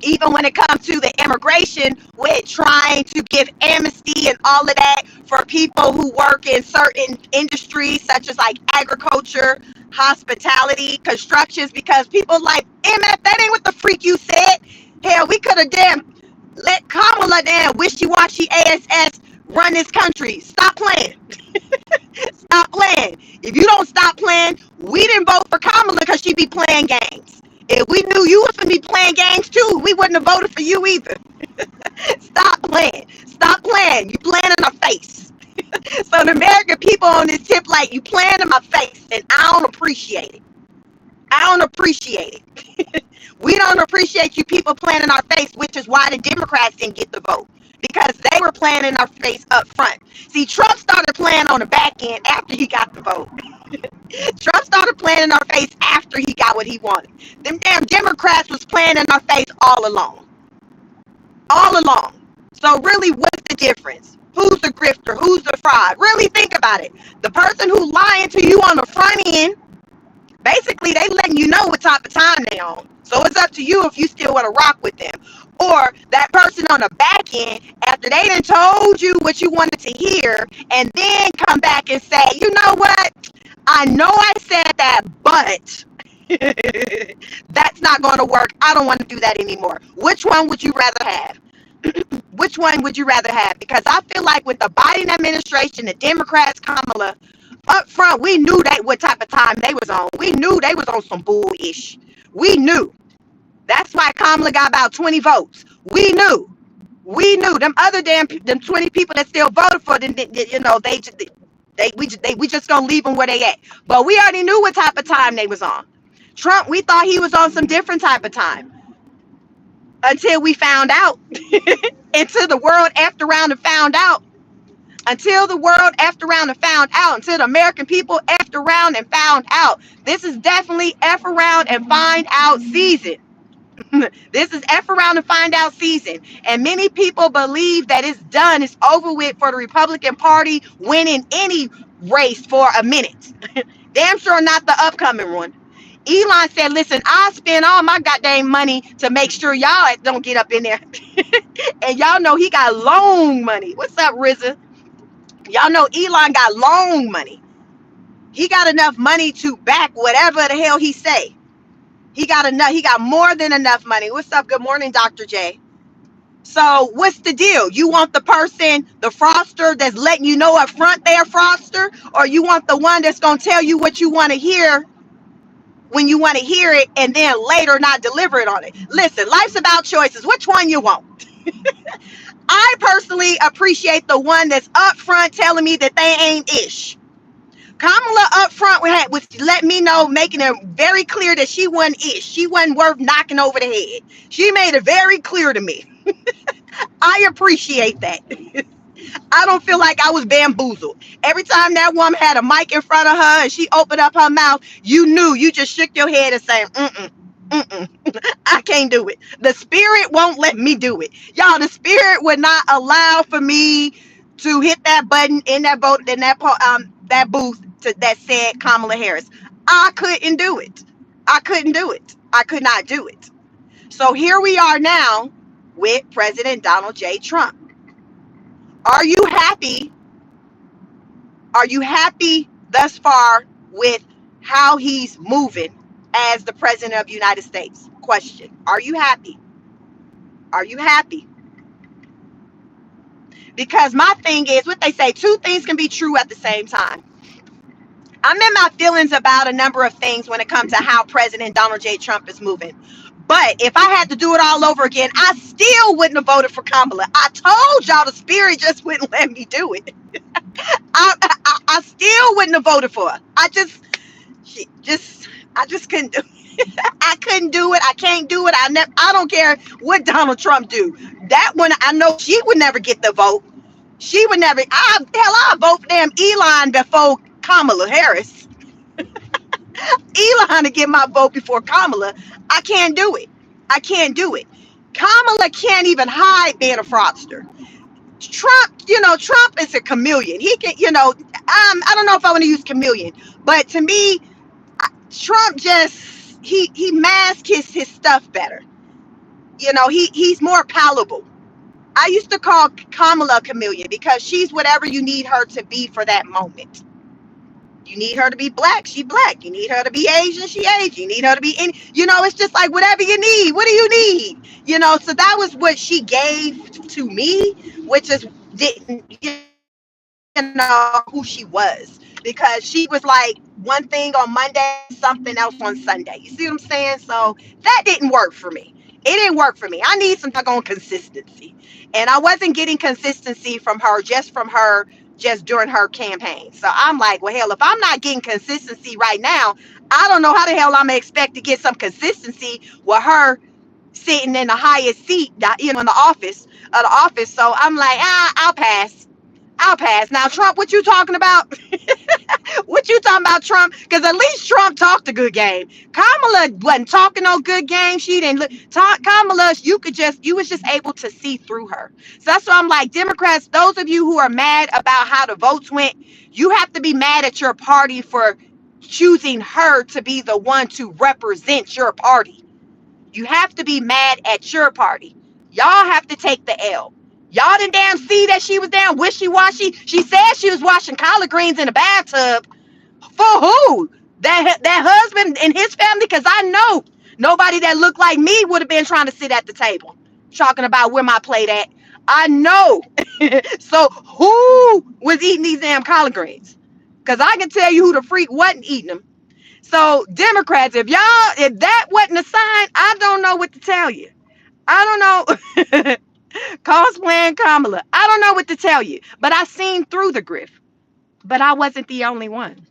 Even when it comes to the immigration, with trying to give amnesty and all of that for people who work in certain industries such as like agriculture, hospitality, constructions, because people like, MF, that ain't what the freak you said. Hell, we could have damn let Kamala damn wishy-washy ASS run this country. Stop playing. Stop playing. If you don't stop playing, we didn't vote for Kamala because she be playing games. If we knew you was gonna be playing games too, we wouldn't have voted for you either. Stop playing. Stop playing. You playing in our face. So the American people on this tip, like, you playing in my face, and I don't appreciate it. I don't appreciate it. We don't appreciate you people playing in our face, which is why the Democrats didn't get the vote, because they were playing in our face up front. See, Trump started playing on the back end after he got the vote. Trump started playing in our face after he got what he wanted. Them damn Democrats was playing in our face all along. All along. So really, what's the difference? Who's the grifter? Who's the fraud? Really think about it. The person who's lying to you on the front end, basically they letting you know what type of time they on. So it's up to you if you still want to rock with them. Or that person on the back end, after they done told you what you wanted to hear, and then come back and say, you know what? I know I said that, but that's not going to work. I don't want to do that anymore. Which one would you rather have? Which one would you rather have? Because I feel like with the Biden administration, the Democrats, Kamala, up front, we knew that what type of time they was on. We knew they was on some bullish. We knew. That's why Kamala got about 20 votes. We knew. We knew. Them other them 20 people that still voted for them, you know, we just gonna leave them where they at. But we already knew what type of time they was on. Trump, we thought he was on some different type of time. Until we found out. Until the world effed around and found out. Until the world effed around and found out. Until the American people effed around and found out. This is definitely F around and find out season. This is F around and find out season. And many people believe that it's done, it's over with for the Republican Party winning any race for a minute. Damn sure not the upcoming one. Elon said, listen, I'll spend all my goddamn money to make sure y'all don't get up in there. And y'all know he got long money. What's up, RZA? Y'all know Elon got long money. He got enough money to back whatever the hell he say. He got enough. He got more than enough money. What's up? Good morning, Dr. J. So what's the deal? You want the person, the fraudster, that's letting you know up front they're a fraudster, or you want the one that's going to tell you what you want to hear when you want to hear it and then later not deliver it on it? Listen, life's about choices. Which one you want? I personally appreciate the one that's up front telling me that they ain't ish. Kamala up front was let me know, making it very clear that she wasn't ish. She wasn't worth knocking over the head. She made it very clear to me. I appreciate that. I don't feel like I was bamboozled. Every time that woman had a mic in front of her and she opened up her mouth, you knew, you just shook your head and said, mm-mm, Mm-mm. I can't do it. The spirit won't let me do it. Y'all, the spirit would not allow for me to hit that button in that vote in that booth that said Kamala Harris. I couldn't do it. I couldn't do it. I could not do it. So here we are now with President Donald J. Trump. Are you happy? Are you happy thus far with how he's moving as the President of the United States? Question. Are you happy? Are you happy? Because my thing is, what they say, two things can be true at the same time. I'm in my feelings about a number of things when it comes to how President Donald J. Trump is moving. But if I had to do it all over again, I still wouldn't have voted for Kamala. I told y'all the spirit just wouldn't let me do it. I still wouldn't have voted for her. I just couldn't do it. I couldn't do it. I can't do it. I don't care what Donald Trump do. That one, I know she would never get the vote. She would never. I'll vote for damn Elon before Kamala Harris. Elon to get my vote before Kamala. I can't do it. I can't do it. Kamala can't even hide being a fraudster. Trump is a chameleon. He can, I don't know if I want to use chameleon, but to me, Trump just he masks his stuff better. He's more palatable. I used to call Kamala a chameleon because she's whatever you need her to be for that moment. You need her to be black, she black. You need her to be Asian, she Asian. You need her to be it's just like whatever you need. What do you need? So that was what she gave to me, which is didn't who she was, because she was like one thing on Monday, something else on Sunday. You see what I'm saying? So that didn't work for me. It didn't work for me. I need some doggone consistency. And I wasn't getting consistency from her just during her campaign. So I'm like, well, hell, if I'm not getting consistency right now, I don't know how the hell I'm gonna expect to get some consistency with her sitting in the highest seat, in the office. So I'm like, I'll pass. Now, Trump, what you talking about? What you talking about, Trump? Because at least Trump talked a good game. Kamala wasn't talking no good game. She didn't talk. Kamala, you was just able to see through her. So that's why I'm like, Democrats, those of you who are mad about how the votes went, you have to be mad at your party for choosing her to be the one to represent your party. You have to be mad at your party. Y'all have to take the L. Y'all didn't damn see that she was damn wishy-washy. She said she was washing collard greens in a bathtub. For who? That husband and his family? Because I know nobody that looked like me would have been trying to sit at the table talking about where my plate at. I know. So who was eating these damn collard greens? Because I can tell you who the freak wasn't eating them. So Democrats, if that wasn't a sign, I don't know what to tell you. I don't know. Cosplaying Kamala. I don't know what to tell you, but I seen through the grift. But I wasn't the only one.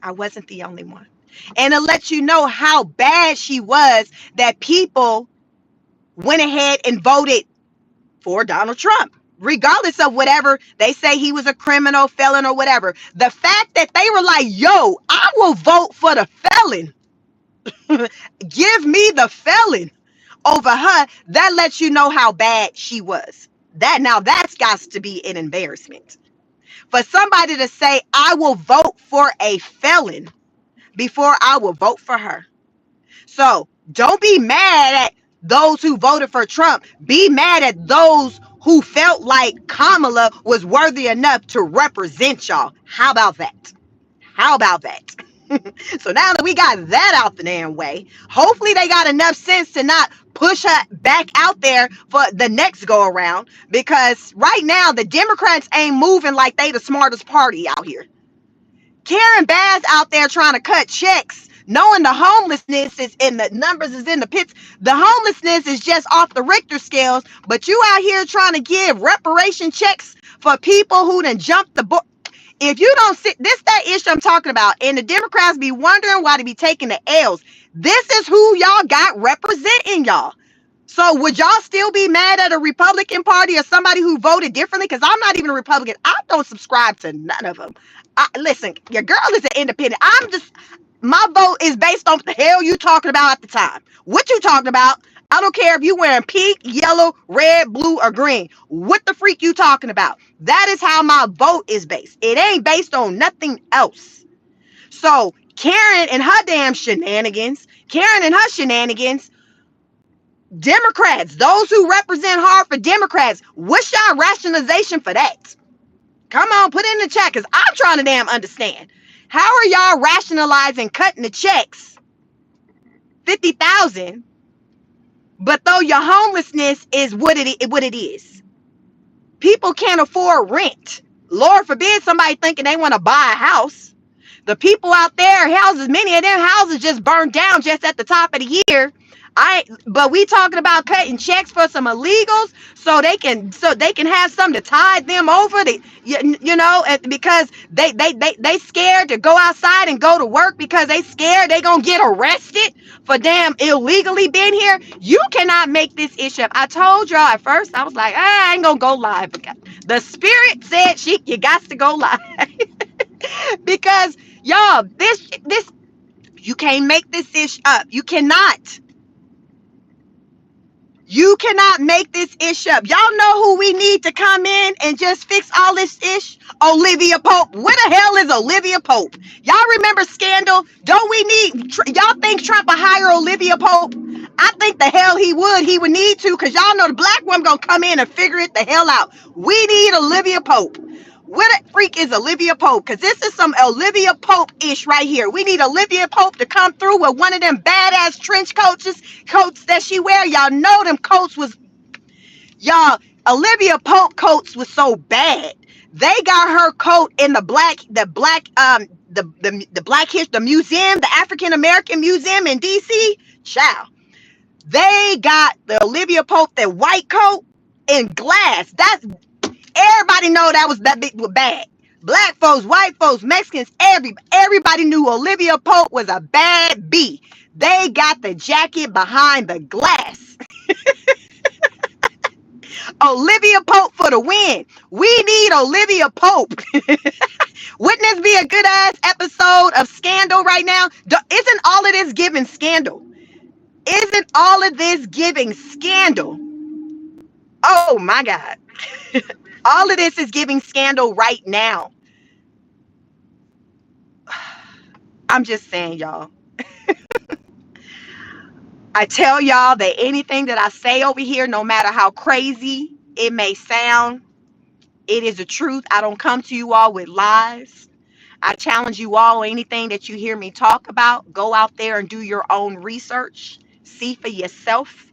I wasn't the only one. And to let you know how bad she was, that people went ahead and voted for Donald Trump, regardless of whatever they say he was a criminal, felon, or whatever. The fact that they were like, yo, I will vote for the felon. Give me the felon over her, that lets you know how bad she was. That's got to be an embarrassment. For somebody to say, I will vote for a felon before I will vote for her. So don't be mad at those who voted for Trump. Be mad at those who felt like Kamala was worthy enough to represent y'all. How about that? How about that? So now that we got that out the damn way, hopefully they got enough sense to not push her back out there for the next go around, because right now the Democrats ain't moving like they the smartest party out here. Karen Bass out there trying to cut checks, knowing the homelessness is in the numbers is in the pits. The homelessness is just off the Richter scales, but you out here trying to give reparation checks for people who done jumped the board. If you don't see that issue I'm talking about, and the Democrats be wondering why they be taking the L's. This is who y'all got representing y'all. So would y'all still be mad at a Republican Party or somebody who voted differently? Because I'm not even a Republican. I don't subscribe to none of them. Listen, your girl is an independent. My vote is based on what the hell you talking about at the time. What you talking about? I don't care if you wearing pink, yellow, red, blue, or green. What the freak you talking about? That is how my vote is based. It ain't based on nothing else. So Karen and her damn shenanigans, Democrats, those who represent hard for Democrats, what's your rationalization for that? Come on, put it in the chat, because I'm trying to damn understand. How are y'all rationalizing cutting the checks, 50,000, but though your homelessness is what it is? People can't afford rent. Lord forbid somebody thinking they want to buy a house. The people out there, houses, many of them houses just burned down just at the top of the year. But we talking about cutting checks for some illegals so they can have something to tide them over. Because they scared to go outside and go to work because they scared they gonna get arrested for damn illegally being here. You cannot make this issue up. I told y'all at first, I was like, I ain't gonna go live. The spirit said you got to go live. Because y'all, this you can't make this ish up. You cannot make this ish up. Y'all know who we need to come in and just fix all this ish? Olivia Pope. Where the hell is Olivia Pope? Y'all remember Scandal? Don't we need, y'all think Trump will hire Olivia Pope? I think the hell he would. He would need to, because y'all know the black woman gonna come in and figure it the hell out. We need Olivia Pope. Where the freak is Olivia Pope? Because this is some Olivia Pope-ish right here. We need Olivia Pope to come through with one of them badass trench coats that she wear. Y'all know them coats was, y'all, Olivia Pope coats was so bad. They got her coat in the museum, the African American Museum in DC. Child. They got the Olivia Pope, that white coat in glass. That's, everybody know that big was bad. Black folks, white folks, Mexicans, everybody knew Olivia Pope was a bad bee. They got the jacket behind the glass. Olivia Pope for the win. We need Olivia Pope. Wouldn't this be a good ass episode of Scandal right now? Isn't all of this giving Scandal? Isn't all of this giving Scandal? Oh my God. All of this is giving Scandal right now. I'm just saying, y'all. I tell y'all that anything that I say over here, no matter how crazy it may sound, it is the truth. I don't come to you all with lies. I challenge you all, anything that you hear me talk about, go out there and do your own research. See for yourself,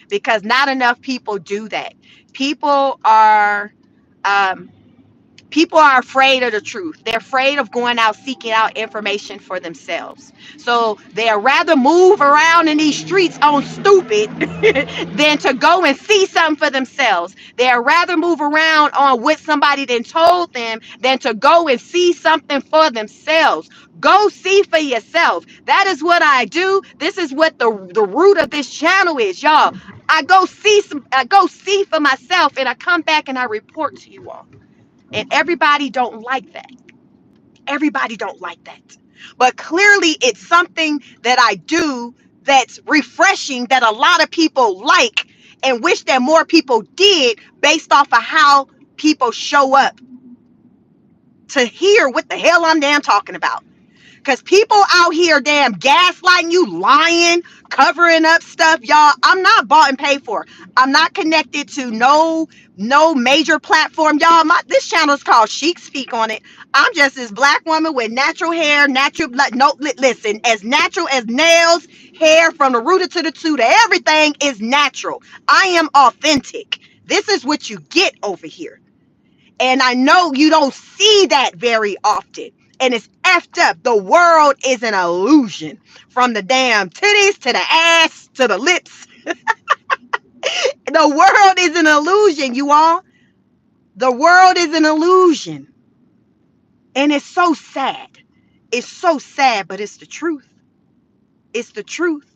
because not enough people do that. People are afraid of the truth. They're afraid of going out seeking out information for themselves. So they'd rather move around in these streets on stupid than to go and see something for themselves. They'd rather move around on what somebody then told them than to go and see something for themselves. Go see for yourself. That is what I do. This is what the root of this channel is, y'all. I go see for myself, and I come back and I report to you all. And everybody don't like that. Everybody don't like that. But clearly it's something that I do that's refreshing, that a lot of people like and wish that more people did, based off of how people show up to hear what the hell I'm damn talking about. Because people out here damn gaslighting you, lying, covering up stuff, y'all. I'm not bought and paid for. I'm not connected to no major platform, y'all. This channel is called Chic Speak on it. I'm just this black woman with natural hair, natural blood. No, listen, as natural as nails, hair, from the rooter to the tutor, everything is natural. I am authentic. This is what you get over here. And I know you don't see that very often. And it's effed up. The world is an illusion. From the damn titties to the ass to the lips. The world is an illusion, you all. The world is an illusion. And it's so sad. It's so sad, but it's the truth. It's the truth.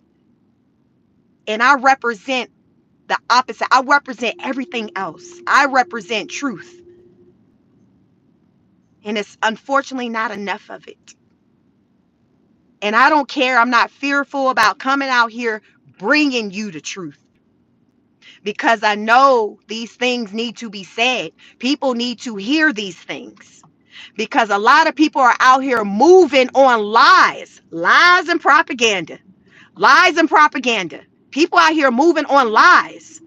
And I represent the opposite. I represent everything else. I represent truth. And it's unfortunately not enough of it. And I don't care. I'm not fearful about coming out here bringing you the truth, because I know these things need to be said. People need to hear these things, because a lot of people are out here moving on lies and propaganda, lies and propaganda. People out here moving on lies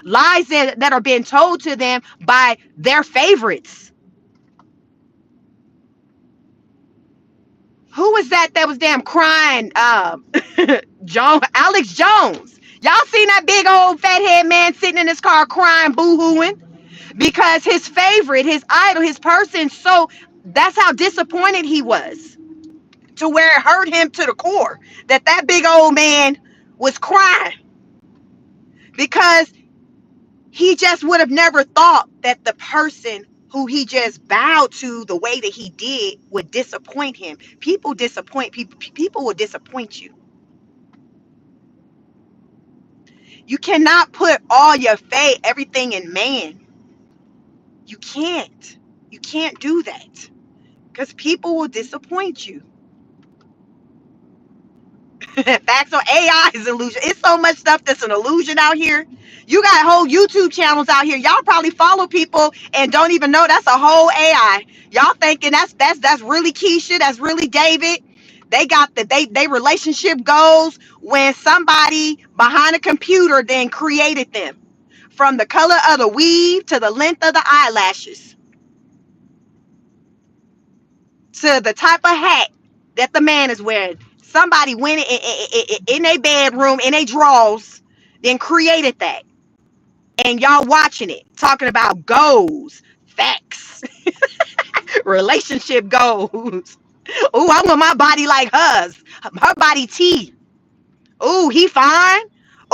that are being told to them by their favorites. Who was that was damn crying? Alex Jones. Y'all seen that big old fat head man sitting in his car crying, boo-hooing, because his favorite, his idol, his person, so that's how disappointed he was, to where it hurt him to the core that big old man was crying, because he just would have never thought that the person who he just bowed to the way that he did would disappoint him. People disappoint people. People will disappoint you. You cannot put all your faith, everything in man. You can't. You can't do that, because people will disappoint you. Facts on AI is illusion. It's so much stuff that's an illusion out here. You got whole YouTube channels out here. Y'all probably follow people and don't even know that's a whole AI. Y'all thinking that's really Keisha, that's really David. They got they relationship goals when somebody behind a computer then created them. From the color of the weave to the length of the eyelashes to the type of hat that the man is wearing. Somebody went in a bedroom, in a drawers, then created that. And y'all watching it, talking about goals, facts, relationship goals. Ooh, I want my body like hers. Her body T. Ooh, he fine.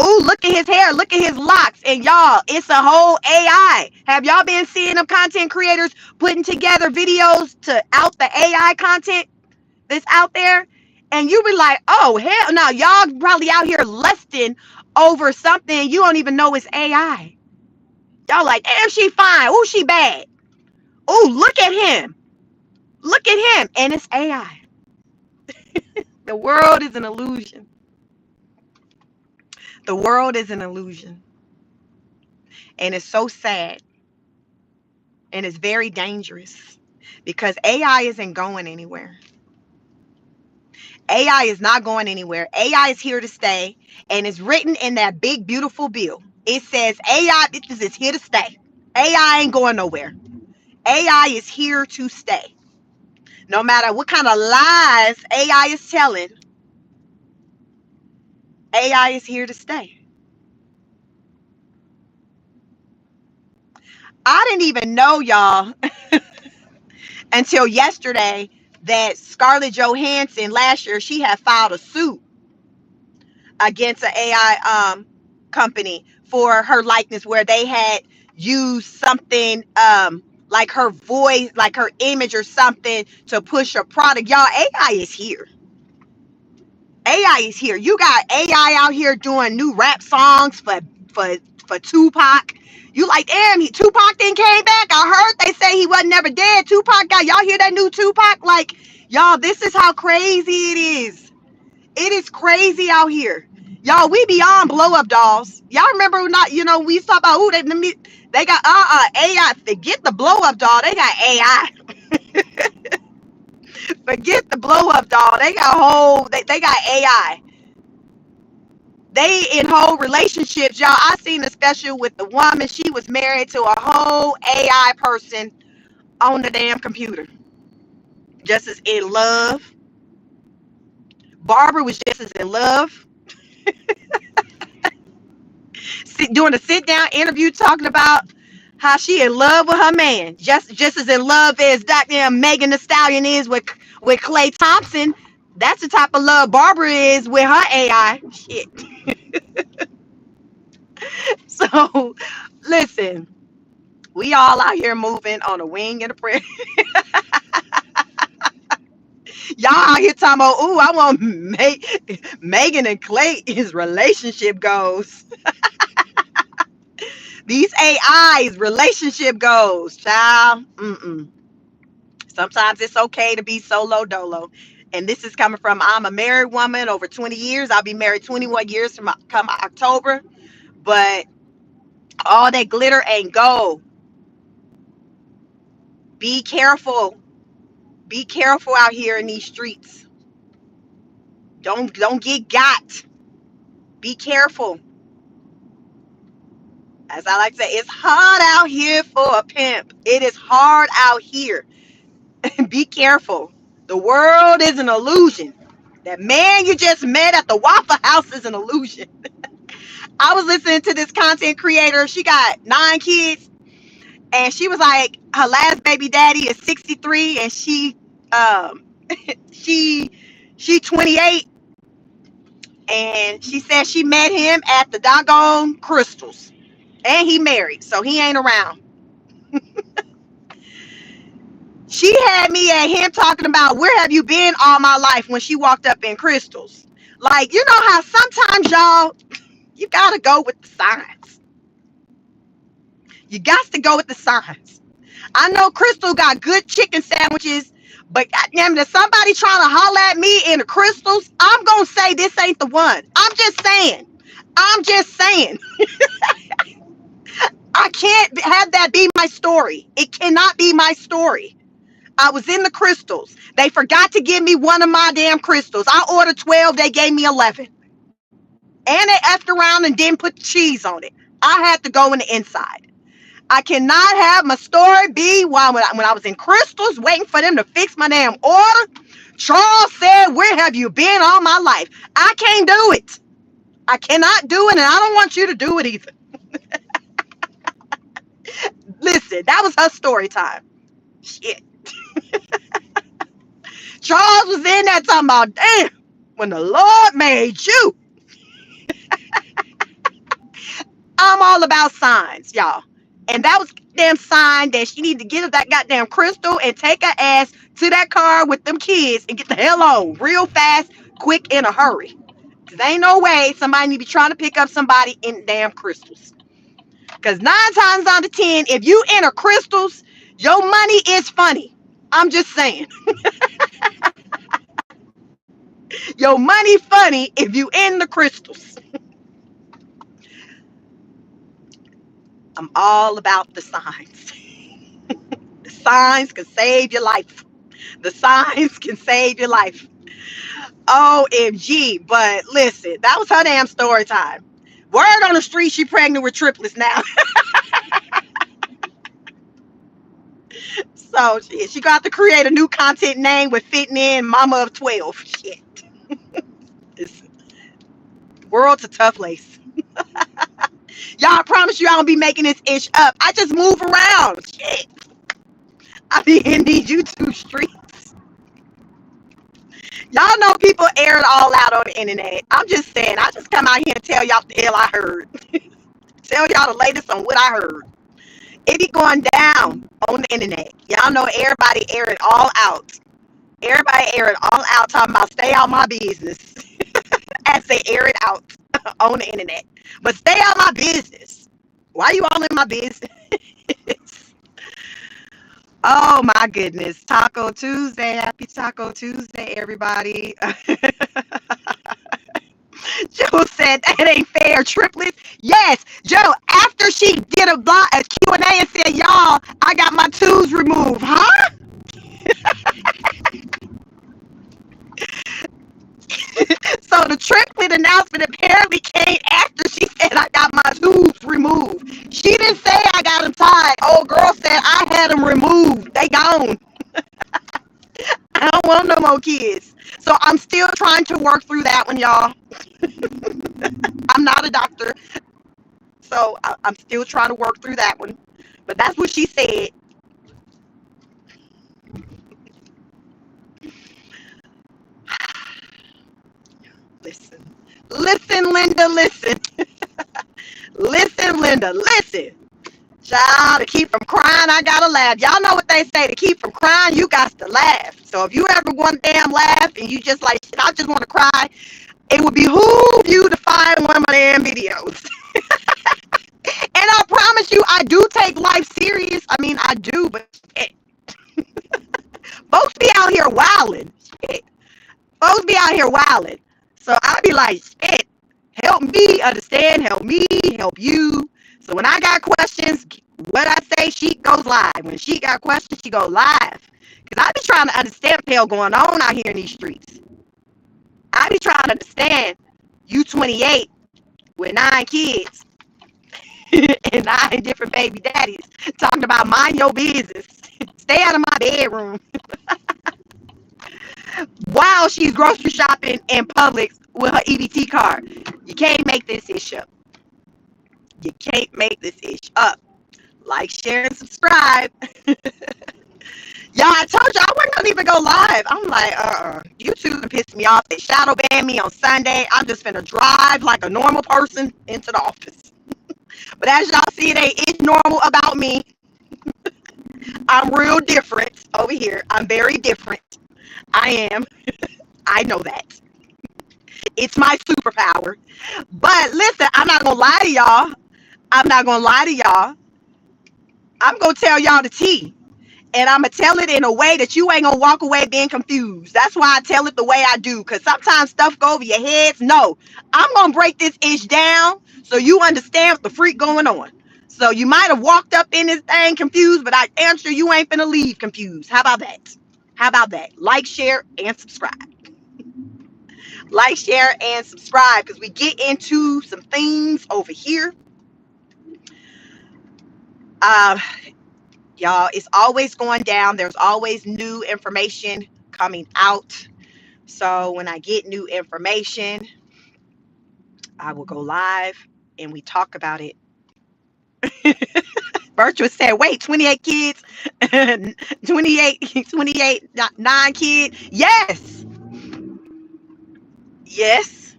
Ooh, look at his hair. Look at his locks. And y'all, it's a whole AI. Have y'all been seeing them content creators putting together videos to out the AI content that's out there? And you be like, oh, hell no. Y'all probably out here lusting over something you don't even know is AI. Y'all like, damn, she fine. Ooh, she bad. Ooh, look at him. Look at him. And it's AI. The world is an illusion. The world is an illusion. And it's so sad. And it's very dangerous, because AI isn't going anywhere. AI is not going anywhere. AI is here to stay. And it's written in that big, beautiful bill. It says AI is here to stay. AI ain't going nowhere. AI is here to stay. No matter what kind of lies AI is telling, AI is here to stay. I didn't even know, y'all, until yesterday, that Scarlett Johansson last year, she had filed a suit against an AI company for her likeness, where they had used something like her voice, like her image or something, to push a product. Y'all, AI is here. AI is here. You got AI out here doing new rap songs for Tupac. You like, damn, Tupac then came back. I heard they say he wasn't never dead. Tupac got, y'all hear that new Tupac? Like, y'all, this is how crazy it is. It is crazy out here. Y'all, we beyond blow up dolls. Y'all remember not, we talk about, ooh, they got AI. Forget the blow up doll. They got AI. Forget the blow up doll. They got they got AI. They in whole relationships, y'all. I seen a special with the woman. She was married to a whole AI person on the damn computer. Just as in love. Barbara was just as in love. Doing a sit down interview talking about how she in love with her man. Just as in love as goddamn Megan Thee Stallion is with Clay Thompson. That's the type of love Barbara is with her AI. Shit. So, listen, we all out here moving on a wing and a prayer. Y'all out here talking about, ooh, I want Megan and Clay his relationship goals. These AIs relationship goals, child. Sometimes it's okay to be solo dolo. And this is coming from, I'm a married woman over 20 years. I'll be married 21 years from come October. But all that glitter ain't gold. Be careful. Be careful out here in these streets. Don't get got. Be careful. As I like to say, it's hard out here for a pimp. It is hard out here. Be careful. The world is an illusion. That man you just met at the Waffle House is an illusion. I was listening to this content creator. She got 9 kids, and she was like, her last baby daddy is 63, and um she 28, and she said she met him at the doggone Crystals, and he married, so he ain't around. She had me at him talking about, where have you been all my life, when she walked up in Crystals. Like, you know how sometimes, y'all, you gotta go with the signs. You got to go with the signs. I know Crystal got good chicken sandwiches, but goddamn, if somebody trying to holler at me in the Crystals, I'm gonna say this ain't the one. I'm just saying. I can't have that be my story. It cannot be my story. I was in the Crystals. They forgot to give me one of my damn crystals. I ordered 12. They gave me 11. And they effed around and didn't put cheese on it. I had to go in the inside. I cannot have my story be when I was in Crystals waiting for them to fix my damn order. Charles said, where have you been all my life? I can't do it. I cannot do it, and I don't want you to do it either. Listen, that was her story time. Shit. Charles was in there talking about, damn, when the Lord made you. I'm all about signs, y'all. And that was a damn sign that she needed to get that goddamn crystal and take her ass to that car with them kids and get the hell on real fast, quick, in a hurry. Because ain't no way somebody need to be trying to pick up somebody in damn Crystals. Because 9 times out of 10, if you enter Crystals, your money is funny. I'm just saying. Your money funny if you in the Crystals. I'm all about the signs. The signs can save your life. The signs can save your life. OMG. But listen, that was her damn story time. Word on the street, she pregnant with triplets now. So she got to create a new content name with fitting in mama of 12. Shit. This world's a tough place. Y'all, I promise you I don't be making this ish up. I just move around. Shit. I be in these YouTube streets. Y'all know people air it all out on the internet. I'm just saying, I just come out here and tell y'all what the hell I heard. Tell y'all the latest on what I heard. It be going down on the internet. Y'all know everybody air it all out. Everybody air it all out talking about stay out my business. As they air it out on the internet. But stay out my business. Why you all in my business? Oh my goodness. Taco Tuesday. Happy Taco Tuesday, everybody. Joe said that ain't fair. Triplets. Yes, Joe, after she did a Q&A and said, y'all, I got my twos removed. Huh? So the triplet announcement apparently came after she said I got my tubes removed. She didn't say I got them tied. Old girl said I had them removed. They gone. I don't want no more kids. So I'm still trying to work through that one, y'all. I'm not a doctor. So I'm still trying to work through that one. But that's what she said. Listen, Linda, listen. Listen, Linda, listen. Child, to keep from crying, I gotta laugh. Y'all know what they say, to keep from crying, you got to laugh. So if you ever want to damn laugh and you just like, shit, I just want to cry, it would behoove you to find one of my damn videos. And I promise you, I do take life serious. I mean, I do, but shit. Folks be out here wilding. Shit. out here wilding. So I be like, shit, help me understand, help me, help you. So when I got questions, what I say, she goes live. When she got questions, she go live. Because I be trying to understand what the hell going on out here in these streets. I be trying to understand you 28 with 9 kids and 9 different baby daddies talking about mind your business. Stay out of my bedroom while she's grocery shopping in Publix with her EBT card. You can't make this ish up. You can't make this ish up. Like, share, and subscribe. Y'all, I told you I wasn't gonna even go live. I'm like, YouTube pissed me off. They shadow banned me on Sunday. I'm just finna drive like a normal person into the office. But as y'all see, it ain't it's normal about me. I'm real different over here. I'm very different. I am. I know that. It's my superpower. But listen, I'm not gonna lie to y'all. I'm not gonna lie to y'all. I'm gonna tell y'all the tea. And I'm going to tell it in a way that you ain't going to walk away being confused. That's why I tell it the way I do. Because sometimes stuff go over your heads. No, I'm going to break this ish down so you understand what the freak going on. So you might have walked up in this thing confused, but I answer you ain't finna leave confused. How about that? How about that? Like, share, and subscribe. Like, share, and subscribe because we get into some things over here. Y'all, it's always going down. There's always new information coming out. So when I get new information, I will go live and we talk about it. Virtuous said, wait, 28 kids, 28, 9 kids. Yes. Yes.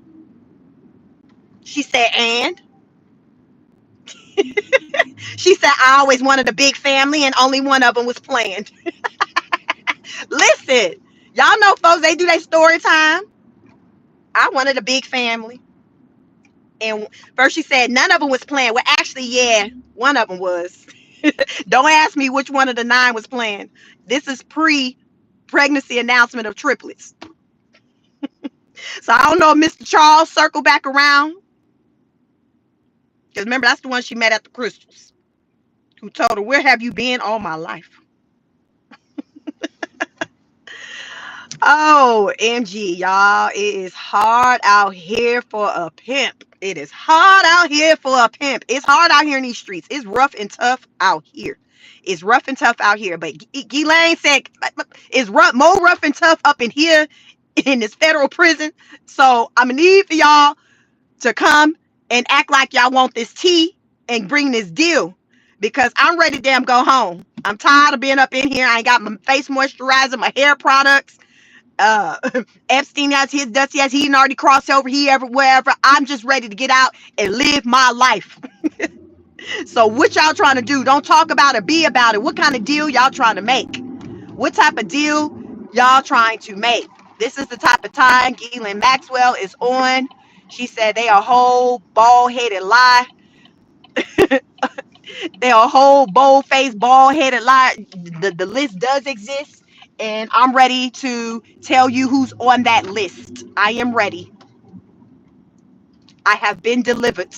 She said, and she said, I always wanted a big family and only one of them was planned. Listen, y'all know folks, they do their story time. I wanted a big family. And first she said none of them was planned. Well, actually, yeah, one of them was. Don't ask me which one of the 9 was planned. This is pre-pregnancy announcement of triplets. So I don't know if Mr. Charles circled back around. Because remember, that's the one she met at the Crystals. Who told her, where have you been all my life? Oh, MG, y'all. It is hard out here for a pimp. It is hard out here for a pimp. It's hard out here in these streets. It's rough and tough out here. It's rough and tough out here. But Ghislaine said it's rough, more rough and tough up in here in this federal prison. So I'm going to need for y'all to come and act like y'all want this tea and bring this deal. Because I'm ready to damn go home. I'm tired of being up in here. I ain't got my face moisturizer, my hair products. Epstein has his dusty as he already crossed over here wherever. I'm just ready to get out and live my life. So what y'all trying to do? Don't talk about it, be about it. What kind of deal y'all trying to make? What type of deal y'all trying to make? This is the type of time Ghislaine Maxwell is on. She said they a whole bald-headed lie. They're a whole bold-faced, bald-headed lie. The list does exist. And I'm ready to tell you who's on that list. I am ready. I have been delivered.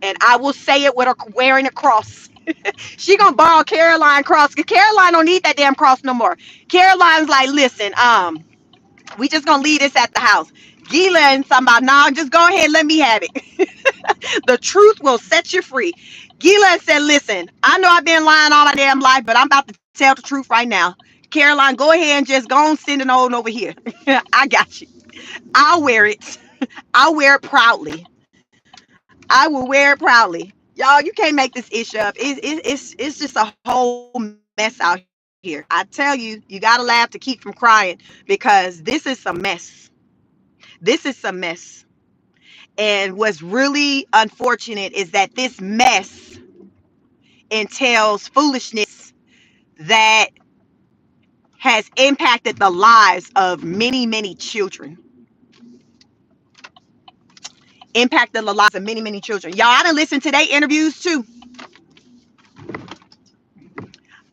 And I will say it with her wearing a cross. She gonna borrow Caroline cross. Cause Caroline don't need that damn cross no more. Caroline's like, listen, we just gonna leave this at the house. Gila and somebody, nah, just go ahead, let me have it. The truth will set you free. Gila said, listen, I know I've been lying all my damn life, but I'm about to tell the truth right now. Caroline, go ahead and just go and send it on over here. I got you. I'll wear it. I'll wear it proudly. I will wear it proudly. Y'all, you can't make this issue up. It's just a whole mess out here. I tell you, you got to laugh to keep from crying because this is a mess. This is a mess. And what's really unfortunate is that this mess entails foolishness that has impacted the lives of many, many children. Impacted the lives of many, many children. Y'all, I done listened to their interviews too.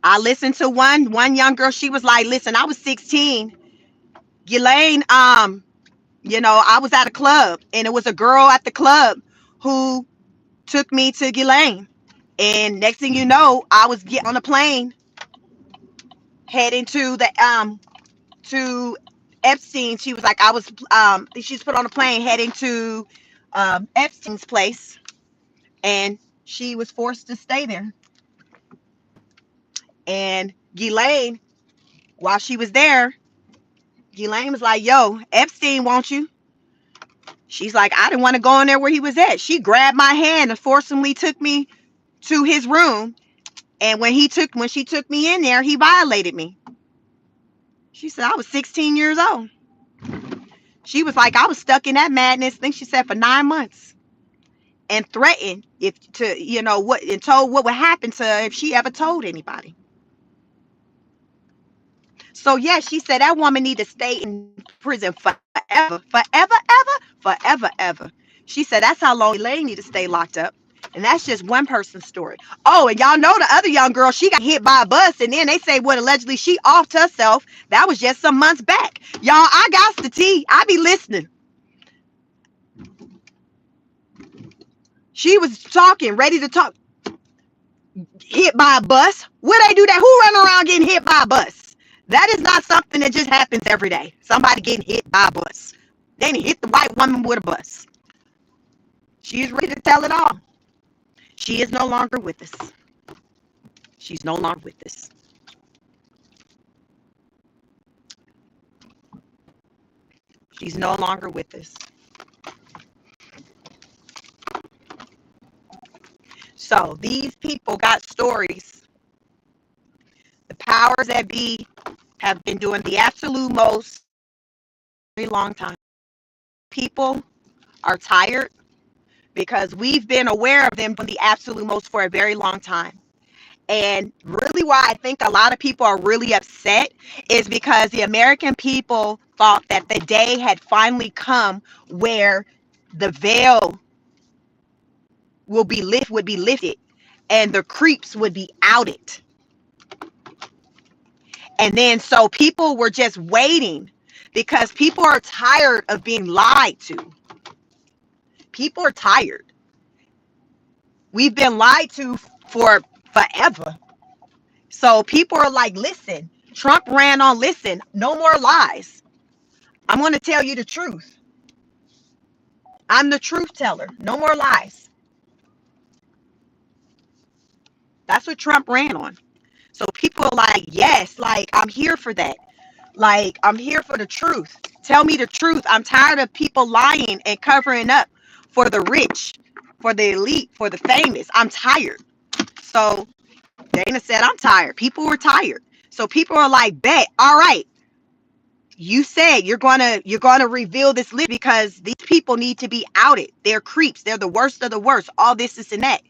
I listened to one young girl. She was like, listen, I was 16. Ghislaine You know, I was at a club and it was a girl at the club who took me to Ghislaine. And next thing you know, I was getting on a plane heading to Epstein. She was like, she's put on a plane heading to Epstein's place, and she was forced to stay there. And Ghislaine, while she was there, Ghislaine was like, yo, Epstein wants you. She's like, I didn't want to go in there where he was at. She grabbed my hand and forcibly took me to his room. And when she took me in there, he violated me. She said I was 16 years old. She was like, I was stuck in that madness, I think she said, for 9 months. And threatened and told what would happen to her if she ever told anybody. So yeah, she said that woman need to stay in prison forever, forever, ever. She said that's how long Elaine need to stay locked up. And that's just one person's story. Oh, and y'all know the other young girl, she got hit by a bus, and then they say what allegedly she offed herself. That was just some months back. Y'all, I got the tea. I be listening. She was talking, ready to talk. Hit by a bus? Where they do that? Who run around getting hit by a bus? That is not something that just happens every day. Somebody getting hit by a bus. They didn't hit the white woman with a bus. She is ready to tell it all. She is no longer with us. She's no longer with us. She's no longer with us. So these people got stories. The powers that be have been doing the absolute most for a very long time. People are tired because we've been aware of them doing the absolute most for a very long time. And really why I think a lot of people are really upset is because the American people thought that the day had finally come where the veil would be lifted and the creeps would be outed. And then so people were just waiting because people are tired of being lied to. People are tired. We've been lied to for forever. So people are like, listen, Trump ran on, listen, no more lies. I'm going to tell you the truth. I'm the truth teller. No more lies. That's what Trump ran on. So people are like, yes, like, I'm here for that. Like, I'm here for the truth. Tell me the truth. I'm tired of people lying and covering up for the rich, for the elite, for the famous. I'm tired. So Dana said, I'm tired. People were tired. So people are like, bet, all right. You said you're gonna reveal this list because these people need to be outed. They're creeps. They're the worst of the worst. All this and that.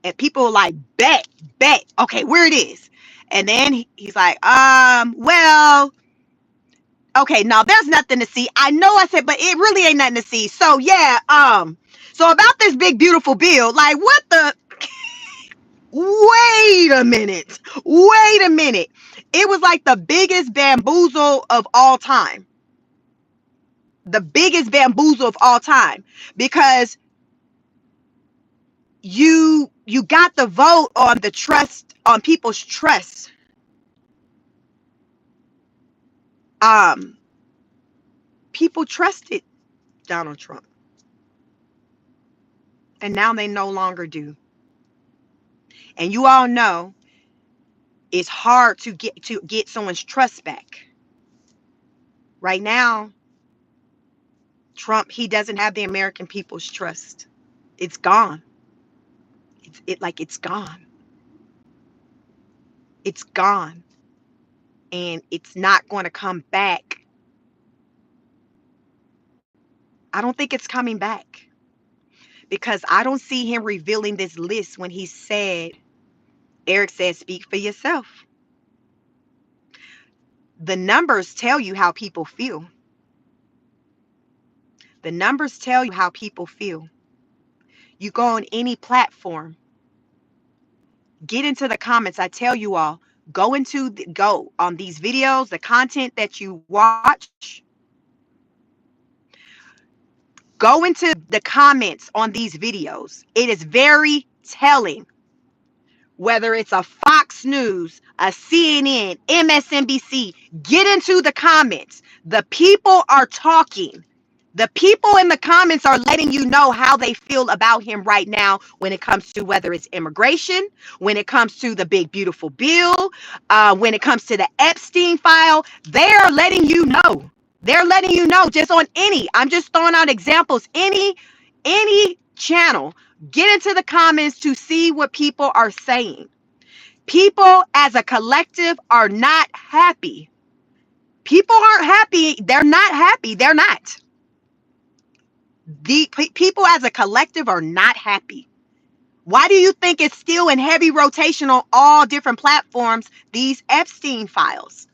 And people are like, bet. Okay, where it is. And then he's like, well, okay, now there's nothing to see. I know I said, but it really ain't nothing to see. So yeah, so about this big beautiful bill, like what the wait a minute. It was like the biggest bamboozle of all time. The biggest bamboozle of all time. Because you got the vote on the trust, on people's trust. People trusted Donald Trump. And now they no longer do. And you all know it's hard to get someone's trust back. Right now, Trump, he doesn't have the American people's trust. It's gone. It's gone. It's gone. And it's not going to come back. I don't think it's coming back. Because I don't see him revealing this list when he said, Eric said, speak for yourself. The numbers tell you how people feel. The numbers tell you how people feel. You go on any platform, get into the comments. I tell you all, go on these videos, the content that you watch. Go into the comments on these videos. It is very telling. Whether it's a Fox News, a CNN, MSNBC, get into the comments. The people are talking. The people in the comments are letting you know how they feel about him right now when it comes to whether it's immigration, when it comes to the big, beautiful bill, when it comes to the Epstein file. They're letting you know. They're letting you know just on I'm just throwing out examples, any channel. Get into the comments to see what people are saying. People as a collective are not happy. People aren't happy. They're not happy. They're not. The people as a collective are not happy. Why do you think it's still in heavy rotation on all different platforms, these Epstein files?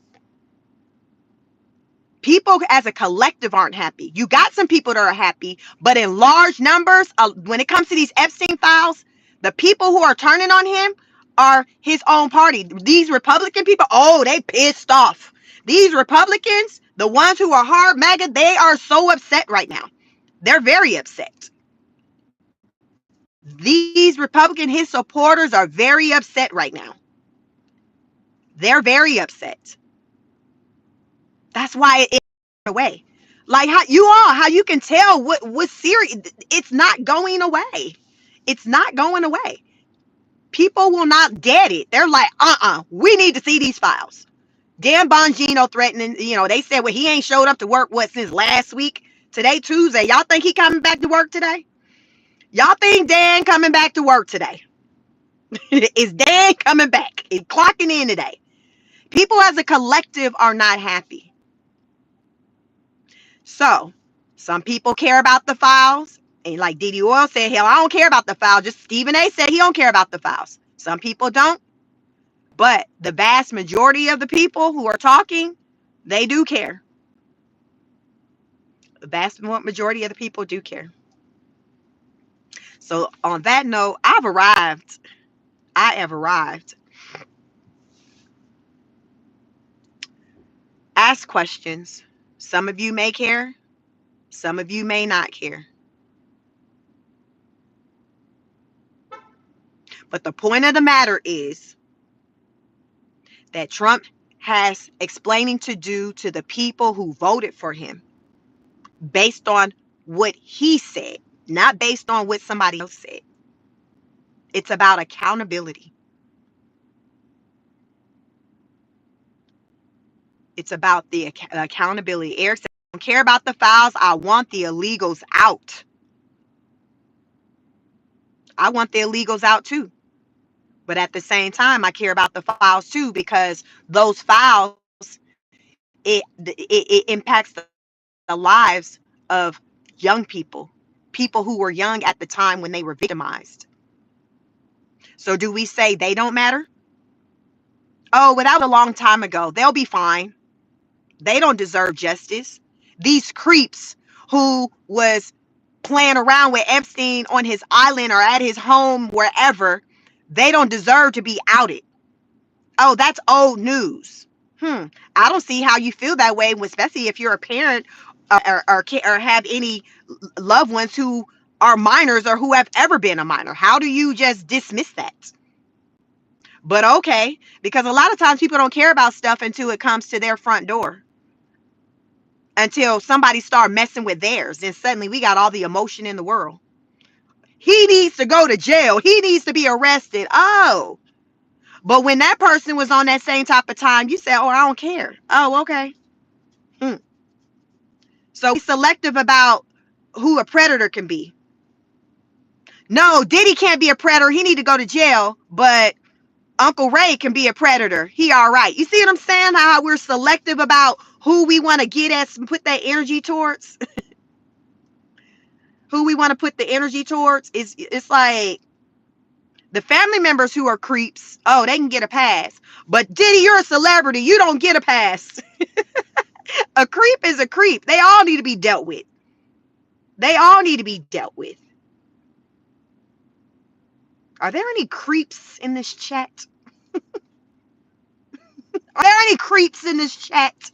People as a collective aren't happy. You got some people that are happy, but in large numbers, when it comes to these Epstein files, the people who are turning on him are his own party. These Republican people, oh, they pissed off. These Republicans, the ones who are hard MAGA, they are so upset right now. They're very upset. These Republican, his supporters are very upset right now. They're very upset. That's why it's away. Like how you can tell what's serious. It's not going away. It's not going away. People will not dead it. They're like, we need to see these files. Dan Bongino threatening, they said, well, he ain't showed up to work, since last week? Today, Tuesday. Y'all think he coming back to work today? Y'all think Dan coming back to work today? Is Dan coming back? Is clocking in today? People as a collective are not happy. So, some people care about the files. And like Diddy Oil said, hell, I don't care about the files. Just Stephen A said he don't care about the files. Some people don't. But the vast majority of the people who are talking, they do care. The vast majority of the people do care. So on that note, I've arrived. I have arrived. Ask questions. Some of you may care. Some of you may not care. But the point of the matter is that Trump has explaining to do to the people who voted for him based on what he said, not based on what somebody else said. It's about accountability. It's about the accountability. Eric said, I don't care about the files. I want the illegals out. I want the illegals out too. But at the same time, I care about the files too, because those files, it impacts the lives of young people who were young at the time when they were victimized. So do we say they don't matter? Oh, without a long time ago, they'll be fine. They don't deserve justice. These creeps who was playing around with Epstein on his island or at his home, wherever, they don't deserve to be outed. Oh, that's old news. I don't see how you feel that way, especially if you're a parent or have any loved ones who are minors or who have ever been a minor. How do you just dismiss that? But okay, because a lot of times people don't care about stuff until it comes to their front door. Until somebody start messing with theirs, then suddenly we got all the emotion in the world. He needs to go to jail. He needs to be arrested. Oh, but when that person was on that same type of time, you said, oh, I don't care. Oh, okay. So be selective about who a predator can be. No, Diddy can't be a predator. He need to go to jail. But Uncle Ray can be a predator. He all right. You see what I'm saying? How we're selective about who we want to get at and put that energy towards. Who we want to put the energy towards. It's like the family members who are creeps. Oh, they can get a pass. But Diddy, you're a celebrity. You don't get a pass. A creep is a creep. They all need to be dealt with. They all need to be dealt with. Are there any creeps in this chat? Are there any creeps in this chat?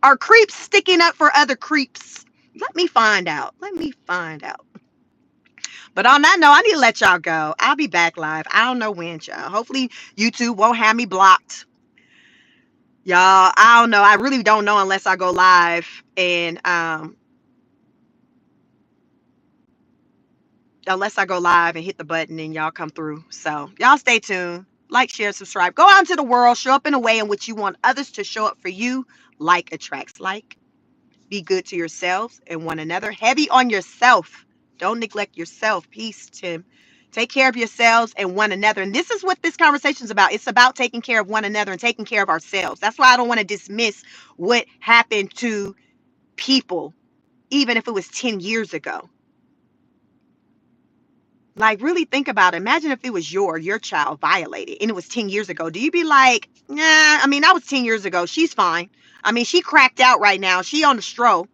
Are creeps sticking up for other creeps? Let me find out. Let me find out. But on that note, I need to let y'all go. I'll be back live. I don't know when, y'all. Hopefully YouTube won't have me blocked. Y'all, I don't know. I really don't know unless I go live and hit the button and y'all come through. So y'all stay tuned. Like, share, subscribe. Go out into the world. Show up in a way in which you want others to show up for you. Like attracts like. Be good to yourselves and one another. Heavy on yourself. Don't neglect yourself. Peace, Tim. Take care of yourselves and one another. And this is what this conversation is about. It's about taking care of one another and taking care of ourselves. That's why I don't want to dismiss what happened to people, even if it was 10 years ago. Like, really think about it. Imagine if it was your child violated and it was 10 years ago. Do you be like, nah, I mean, that was 10 years ago. She's fine. I mean, she cracked out right now. She on the stroll.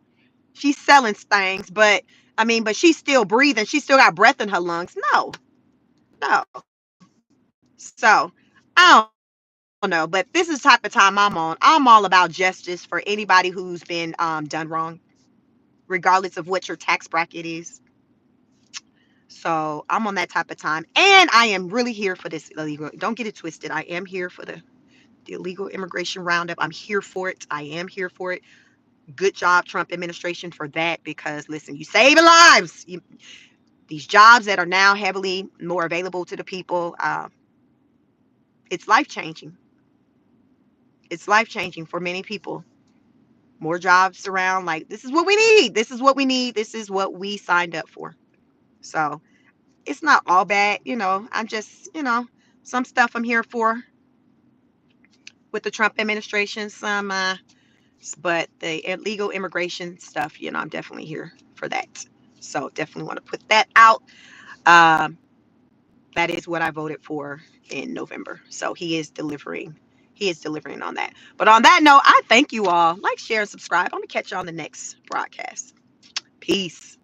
She's selling things, but I mean, but she's still breathing. She still got breath in her lungs. No, no. So I don't know, but this is the type of time I'm on. I'm all about justice for anybody who's been done wrong, regardless of what your tax bracket is. So I'm on that type of time. And I am really here for this illegal. Don't get it twisted. I am here for the illegal immigration roundup. I'm here for it. I am here for it. Good job, Trump administration, for that. Because listen, you saving lives. These jobs that are now heavily more available to the people, it's life changing. It's life changing for many people. More jobs around. Like, this is what we need. This is what we need. This is what we signed up for. So it's not all bad, I'm just, some stuff I'm here for with the Trump administration, but the illegal immigration stuff, I'm definitely here for that. So definitely want to put that out. That is what I voted for in November. So he is delivering. He is delivering on that. But on that note, I thank you all. Like, share, and subscribe. I'm going to catch you on the next broadcast. Peace.